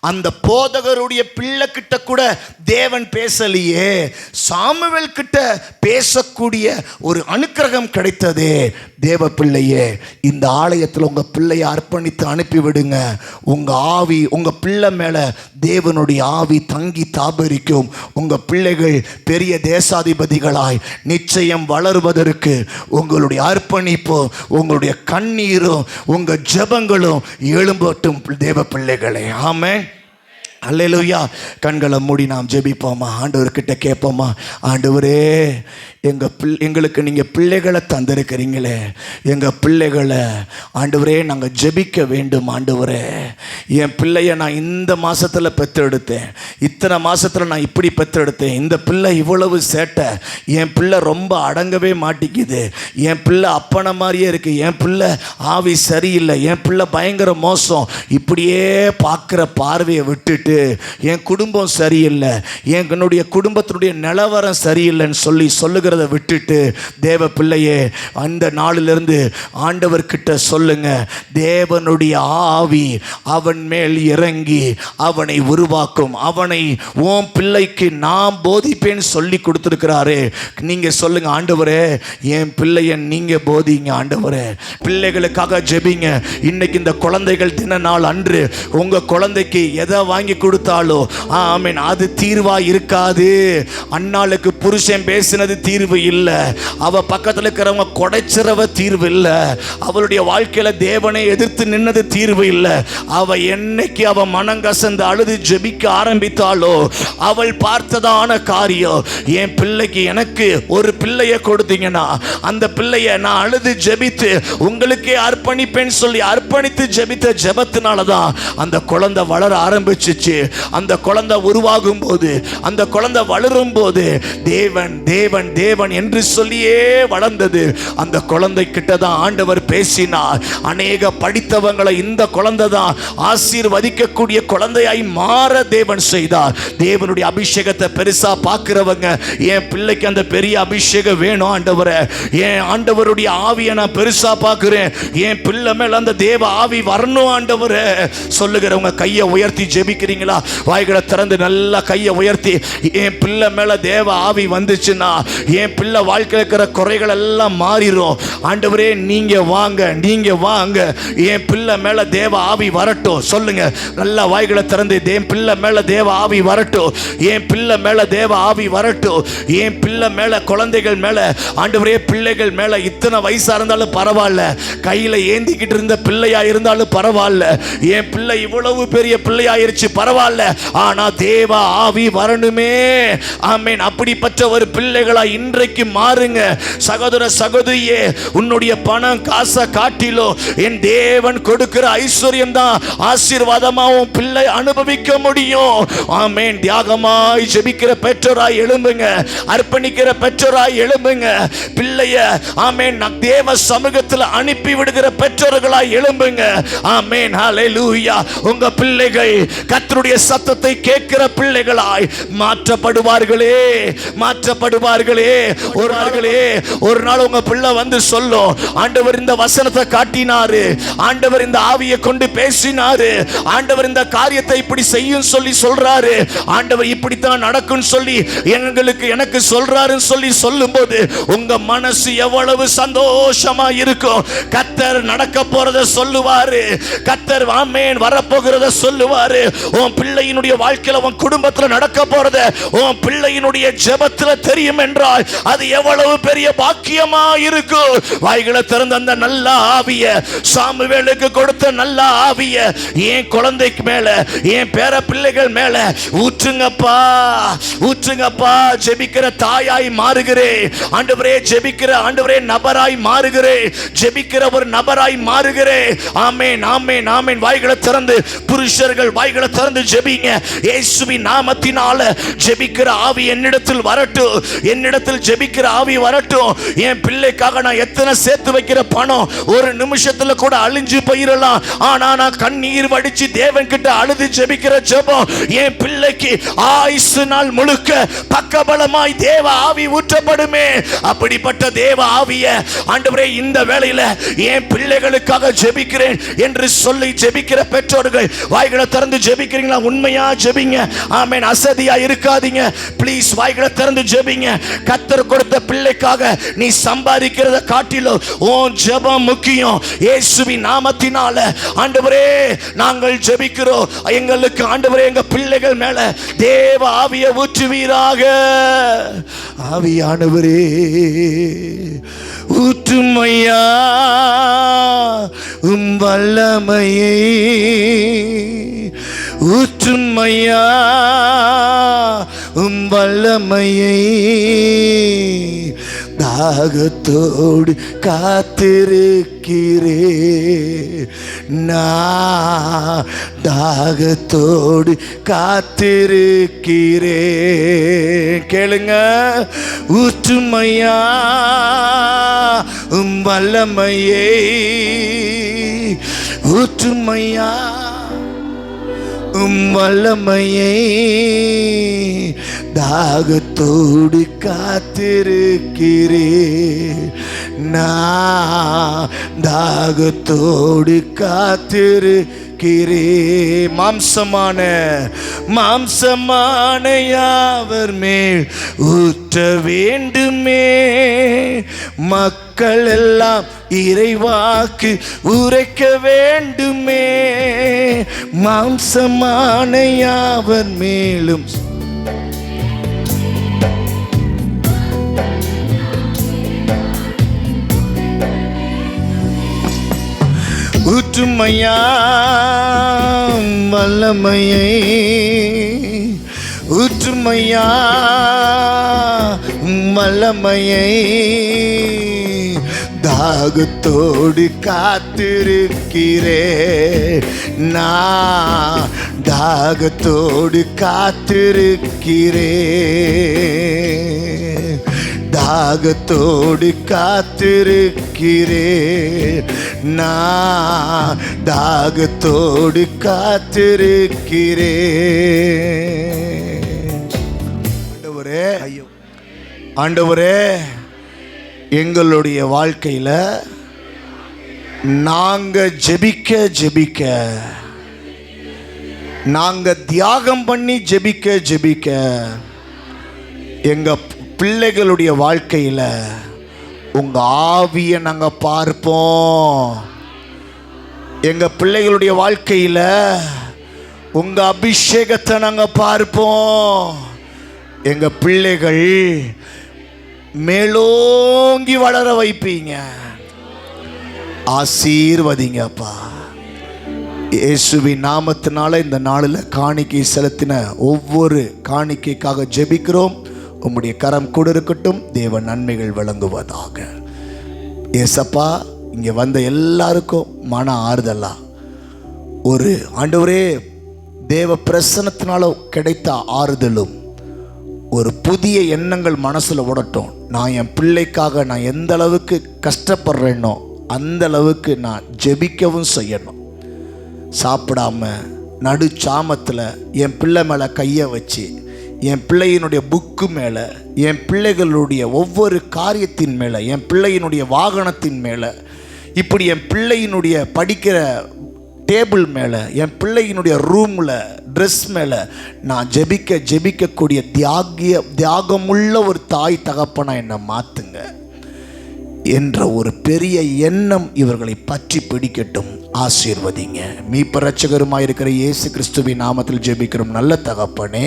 அந்த போதகருடைய பிள்ளை கிட்ட கூட தேவன் பேசலையே, சாமுவேல் கிட்ட பேசக்கூடிய ஒரு அனுக்கிரகம் கிடைத்ததே. தேவ பிள்ளையே, இந்த ஆலயத்தில் உங்கள் பிள்ளையை அர்ப்பணித்து அனுப்பிவிடுங்க. உங்கள் ஆவி, உங்கள் பிள்ளை மேலே தேவனுடைய ஆவி தங்கி தாபரிக்கும். உங்கள் பிள்ளைகள் பெரிய தேசாதிபதிகளாய் நிச்சயம் வளருவதற்கு உங்களுடைய அர்ப்பணிப்பும் உங்களுடைய கண்ணீரும் உங்கள் ஜெபங்களும் எழும்பட்டும் தேவ பிள்ளைகளே. ஆமென். அல்லேலூயா. கண்களை மூடி நாம் ஜெபிப்போமா, ஆண்டவர்கிட்ட கேட்போமா. ஆண்டவரே, எங்களுக்கு நீங்கள் பிள்ளைகளை தந்திருக்கிறீங்களே, எங்கள் பிள்ளைகளை ஆண்டவரே நாங்கள் ஜெபிக்க வேண்டும். ஆண்டவரே, என் பிள்ளைய நான் இந்த மாதத்தில் பெற்றெடுத்தேன், இத்தனை மாதத்தில் நான் இப்படி பெற்றெடுத்தேன், இந்த பிள்ளை இவ்வளவு சேட்டை, என் பிள்ளை ரொம்ப அடங்கவே மாட்டிக்குது, என் பிள்ளை அப்பனை மாதிரியே இருக்குது, என் பிள்ளை ஆவி சரியில்லை, என் பிள்ளை பயங்கர மோசம், இப்படியே பார்க்குற பார்வையை விட்டுட்டு என் குடும்பம் சரியில்லை, என்னுடைய குடும்பத்தினுடைய நிலவரம் சரியில்லைன்னு சொல்லுகிறத விட்டுட்டு, தேவ பிள்ளையே அந்த நாளிலிருந்து ஆண்டவர்கிட்ட சொல்லுங்க, தேவனுடைய ஆவி அவன் மேல் இறங்கி அவனை உருவாக்கும், அவனை உன் பிள்ளைக்கு நான் போதிப்பேன்னு சொல்லி கொடுத்துருக்கிறாரு. நீங்க சொல்லுங்க, ஆண்டவரே என் பிள்ளைய நீங்க போதிங்க. ஆண்டவரே, பிள்ளைகளுக்காக ஜெபிங்க. இன்னைக்கு இந்த குழந்தைகள் தின நாள் அன்று உங்க குழந்தைக்கு எதை வாங்கி கொடுத்தாலோ ஆமென், அது தீர்வா இருக்காது. அண்ணாளுக்கு புருஷன் பேசினது தீர்வு இல்லை, அவ பக்கத்தில் இருக்கிறவங்க கொடைச்சிறவ தீர்வு இல்லை, அவளுடைய வாழ்க்கையில தேவனை எதிர்த்து நின்னது தீர்வு இல்லை. அவ என்னைக்கு அவ மனங்கசந்து அழுது ஜெபிக்க ஆரம்பித்தாலோ அவள் பார்த்ததான காரியம், என் பிள்ளைக்கு எனக்கு ஒரு பிள்ளைய கொடுத்தீங்கன்னா அந்த பிள்ளைய நான் அழுது ஜெபித்து உங்களுக்கே அர்ப்பணிப்பேன்னு சொல்லி அர்ப்பணித்து ஜெபித்த ஜெபத்தினாலதான் அந்த குழந்தை வளர ஆரம்பிச்சிச்சு. அந்த குழந்தை உருவாகும் போது, அந்த குழந்தை வளரும் போது தேவன் தேவன் தேவன் என்று சொல்லியே வளர்ந்தது. அந்த குழந்தை கிட்ட தான் ஆண்டவர் பேசினார். அநேக படித்தவங்களை இந்த குழந்தை தான் ஆசீர்வதிக்கக்கூடிய குழந்தையாய் மாற தேவன் செய்தார். தேவனுடைய அபிஷேகத்தை பெருசா பார்க்கிறவங்க, என் பிள்ளைக்கு அந்த பெரிய அபிஷேகம் வேணும் ஆண்டவரே, என் ஆண்டவருடைய ஆவியை நான் பெருசா பார்க்கிறேன், என் பிள்ளை மேல அந்த தேவ ஆவி வரணும் ஆண்டவரே சொல்லுகிறவங்க கையை உயர்த்தி ஜெபிக்கிறீங்களா? வாய்களை திறந்து நல்லா கையை உயர்த்தி, என் பிள்ளை மேல தேவ ஆவி வந்துச்சுன்னா என் பிள்ளை வாழ்க்கையில் இருக்கிற குறைகள் எல்லாம் மாறிடும். ஆண்டவரே நீங்க வாங்க, நீங்க வாங்க, என் பிள்ளை மேல தேவ ஆவி வரட்டும். சொல்லுங்க நல்லா வாய்களை திறந்து, என் பிள்ளை மேல தேவ ஆவி வரட்டும், என் பிள்ளை மேல தேவ ஆவி வரட்டும், என் பிள்ளை மேல, குழந்தைகள் மேல, ஆண்டவரே பிள்ளைகள் மேல, இத்தனை வயசா இருந்தாலும் பரவாயில்ல, கையில ஏந்திக்கிட்டு இருந்த பிள்ளையா இருந்தாலும் பரவாயில்ல, என் பிள்ளை இவ்வளவு பெரிய பிள்ளையாயிருச்சு பரவாயில்ல, ஆனா தேவ ஆவி வரணுமே. ஆமென். அப்படிப்பட்ட ஒரு பிள்ளைகளா இன்றைக்கு மாறுங்க. சகோதர சகோதரியே, உன்னுடைய பணம் காசை காட்டிலோ என் தேவன் கொடுக்கிற ஐஸ்வர்யம் தான் ஆசீர்வாதமா உன் பிள்ளை அனுபவிக்க முடியும். ஆமென். தியாகமாய் ஜெபிக்கிற பெற்றோராய் எழும்புங்க, அர்ப்பணிக்கிற பெற்றோராய் எழும்புங்க. பிள்ளைய ஆமென் தேவ சமூகத்தில் அனுப்பி விடுகிற பெற்றோர்களாய் எழும்புங்க. ஆமென். ஹல்லேலூயா. உங்க பிள்ளைகள் கர்த்தருடைய சத்தத்தை கேட்கிற பிள்ளைகளாய் மாற்றப்படுவார்களே, மாற்றப்படுவார்களே. ஒரு நாள் உங்க பிள்ளை வந்து சொல்லும், ஆண்டவர் இந்த வசனத்தை காட்டினாரு, ஆண்டவர் இந்த ஆவியை கொண்டு பேசினாரு, ஆண்டவர் இந்த காரியத்தை இப்படி செய்யும் சொல்லி சொல்றாரு, ஆண்டவர் இப்படித்தான் நடக்கும் சொல்லி எனக்கு சொல்றாருன்னு சொல்லி சொல்லும்போது உங்க மனசு எவ்வளவு சந்தோஷமா இருக்கும். கர்த்தர் நடக்க போறத சொல்லுவாரு, கர்த்தர் ஆமென் வரப்போகிறத சொல்லுவாரு. உன் பிள்ளையினுடைய வாழ்க்கையில, உன் குடும்பத்தில் நடக்க போறத உன் பிள்ளையினுடைய ஜெபத்துல தெரியும் என்றால் அது எவ்வளவு பெரிய பாக்கியமா இருக்கும். வாய்களை திறந்த அந்த நல்ல ஆவிய, சாமுவேலுக்கு கொடுத்த நல்ல ஆவிய என் குழந்தைக்கு மேல, என் பேர பிள்ளைகள் மேல ஊற்றுங்கப்பா, ஊற்றுங்கப்பா. ஜெபிக்கிற தாயாய் மாறுகிறேன் ஆண்டவரே, ஜெபிக்கிற ஆண்டவரே நபராய் மாறுகிறேன், ஜெபிக்கிற ஒரு நபராய் மாறுகிறேன். ஆமென், ஆமென், ஆமென். வாய்களை திறந்து புருஷர்கள் வாய்களை திறந்து ஜெபிங்க. இயேசுவின் நாமத்தினால ஜெபிக்கிற ஆவி என்னிடத்தில் வரட்டும், என்னிடத்தில் ஜெபிக்கிற ஆவி வரட்டும். என் பிள்ளைக்காக நான் எத்தனை சேர்த்து வைக்கிற பணம் ஒரு நிமிஷத்துல கூட அழிஞ்சு போயிடலாம், ஆனா நான் கண்ணீர் வடிச்சு தேவன் கிட்ட அழுது ஜெபிக்கிற ஜெபம் என் பிள்ளைக்கு ஆயுசு நாள் முழுக்க பக்கபலமாய் தேவ ஆவி ஊற்றப்படுமே. அப்படிப்பட்ட தேவ ஆவிய ஆண்டவரே இந்த வேளையில என் பிள்ளைகளுக்காக ஜெபிக்கிறேன் என்று சொல்லி ஜெபிக்கிற பெற்றோர்கள் வாய்களை திறந்து ஜெபிக்கிறீங்களா? உண்மையா ஜெபிங்க. ஆமென். அசதியா இருக்காதீங்க ப்ளீஸ். வாய்களை திறந்து ஜெபிங்க. கர்த்தர் கொடுத்த பிள்ளைக்காக நீ சம்பாதிக்கிறத காட்டிலும் உன் ஜெபம் முக்கியம். இயேசுவின் நாமத்தினால ஆண்டவரே நாங்கள் ஜெபிக்கிறோம். எங்களுக்கு ஆண்டவரே எங்க பிள்ளைகள் மேல தேவ ஆவியை ஊற்றுவீராக. ஆவியானவரே ஊற்றுமையா உம் வல்லமையை ஊற்றுமையா வல்லமையை, தாகத்தோடு காத்திருக்கிறே நான், தாகத்தோடு காத்திருக்கிறே. கேளுங்க, ஊற்றுமையா வல்லமையை, ஊற்றுமையா வல்லமையை, தாகத்தோடு காத்திருக்கிறே நான், தாகத்தோடு காத்திருக்கிறே. மாம்சமான யாவர் மேல் ஊற்ற வேண்டுமே, மக்கள் எல்லாம் இறைவாக்கு உரைக்க வேண்டுமே. மாம்சமான யாவர் மேலும் ஊற்றுமையா வல்லமையை, ஊற்றுமையா வல்லமையை, தாகத்தோடு காத்திருக்கிறே நான், தாகத்தோடு காத்திருக்கிறே, தாகத்தோடு காத்திருக்கிறே நான், தாகத்தோடு காத்திருக்கிறே. ஆண்டவரே, ஆண்டவரே, எங்களுடைய வாழ்க்கையில நாங்க ஜெபிக்க நாங்க தியாகம் பண்ணி ஜெபிக்க எங்க பிள்ளைகளுடைய வாழ்க்கையில உங்க ஆவியை நாங்க பார்ப்போம். எங்க பிள்ளைகளுடைய வாழ்க்கையில உங்க அபிஷேகத்தை நாங்க பார்ப்போம். எங்க பிள்ளைகள் மேலோங்கி வளர வைப்பீங்க. ஆசீர்வதிங்கப்பா. இயேசுவின் நாமத்தினால இந்த நாளில் காணிக்கை செலுத்தின ஒவ்வொரு காணிக்கைக்காக ஜெபிக்கிறோம். உம்முடைய கரம் கூட இருக்கட்டும். தேவ நன்மைகள் வழங்குவதாக. ஏசப்பா, இங்கே வந்த எல்லாருக்கும் மன ஆறுதலா ஒரு ஆண்டவரே தேவ பிரசன்னத்தினால கிடைத்த ஆறுதலும், ஒரு புதிய எண்ணங்கள் மனசில் ஓடட்டும். நான் என் பிள்ளைக்காக நான் எந்த அளவுக்கு கஷ்டப்படுறேனோ அந்த அளவுக்கு நான் ஜெபிக்கவும் செய்யணும். சாப்பிடாம நடு சாமத்தில் என் பிள்ளை மேலே கையை வச்சு, என் பிள்ளையினுடைய புக்கு மேலே, என் பிள்ளைகளுடைய ஒவ்வொரு காரியத்தின் மேலே, என் பிள்ளையினுடைய வாகனத்தின் மேலே, இப்படி என் பிள்ளையினுடைய படிக்கிற டேபிள் மேலே, என் பிள்ளையினுடைய ரூமில், ட்ரெஸ் மேலே நான் ஜெபிக்கக்கூடிய தியாகமுள்ள ஒரு தாய் தகப்பனா என்னை மாற்றுங்க என்ற ஒரு பெரிய எண்ணம் இவர்களை பற்றி பிடிக்கட்டும். ஆசீர்வதிங்க. மீட்பர் இரட்சகருமாய் இருக்கிற இயேசு கிறிஸ்துவின் நாமத்தில் ஜெபிக்கிறோம் நல்ல தகப்பனே.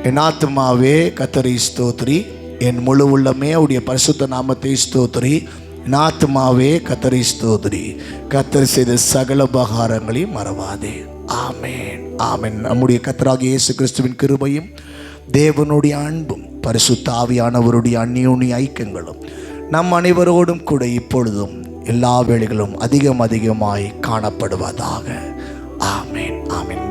என் ஆத்துமாவே கர்த்தரை ஸ்தோத்திரி, என் முழு உள்ளமே அவருடைய பரிசுத்த நாமத்தை ஸ்தோத்திரி. என் ஆத்துமாவே கர்த்தரை ஸ்தோத்திரி, கர்த்தர் செய்த சகல உபகாரங்களையும் மறவாதே. ஆமென், ஆமென். நம்முடைய கர்த்தராகிய இயேசு கிறிஸ்துவின் கிருபையும் தேவனுடைய அன்பும் பரிசுத்த ஆவியானவருடைய அந்யோன்ய ஐக்கியங்களும் நம் அனைவரோடும் கூட இப்பொழுதும் எல்லா வேளைகளும் அதிகமாய் காணப்படுவதாக. ஆமென், ஆமென்.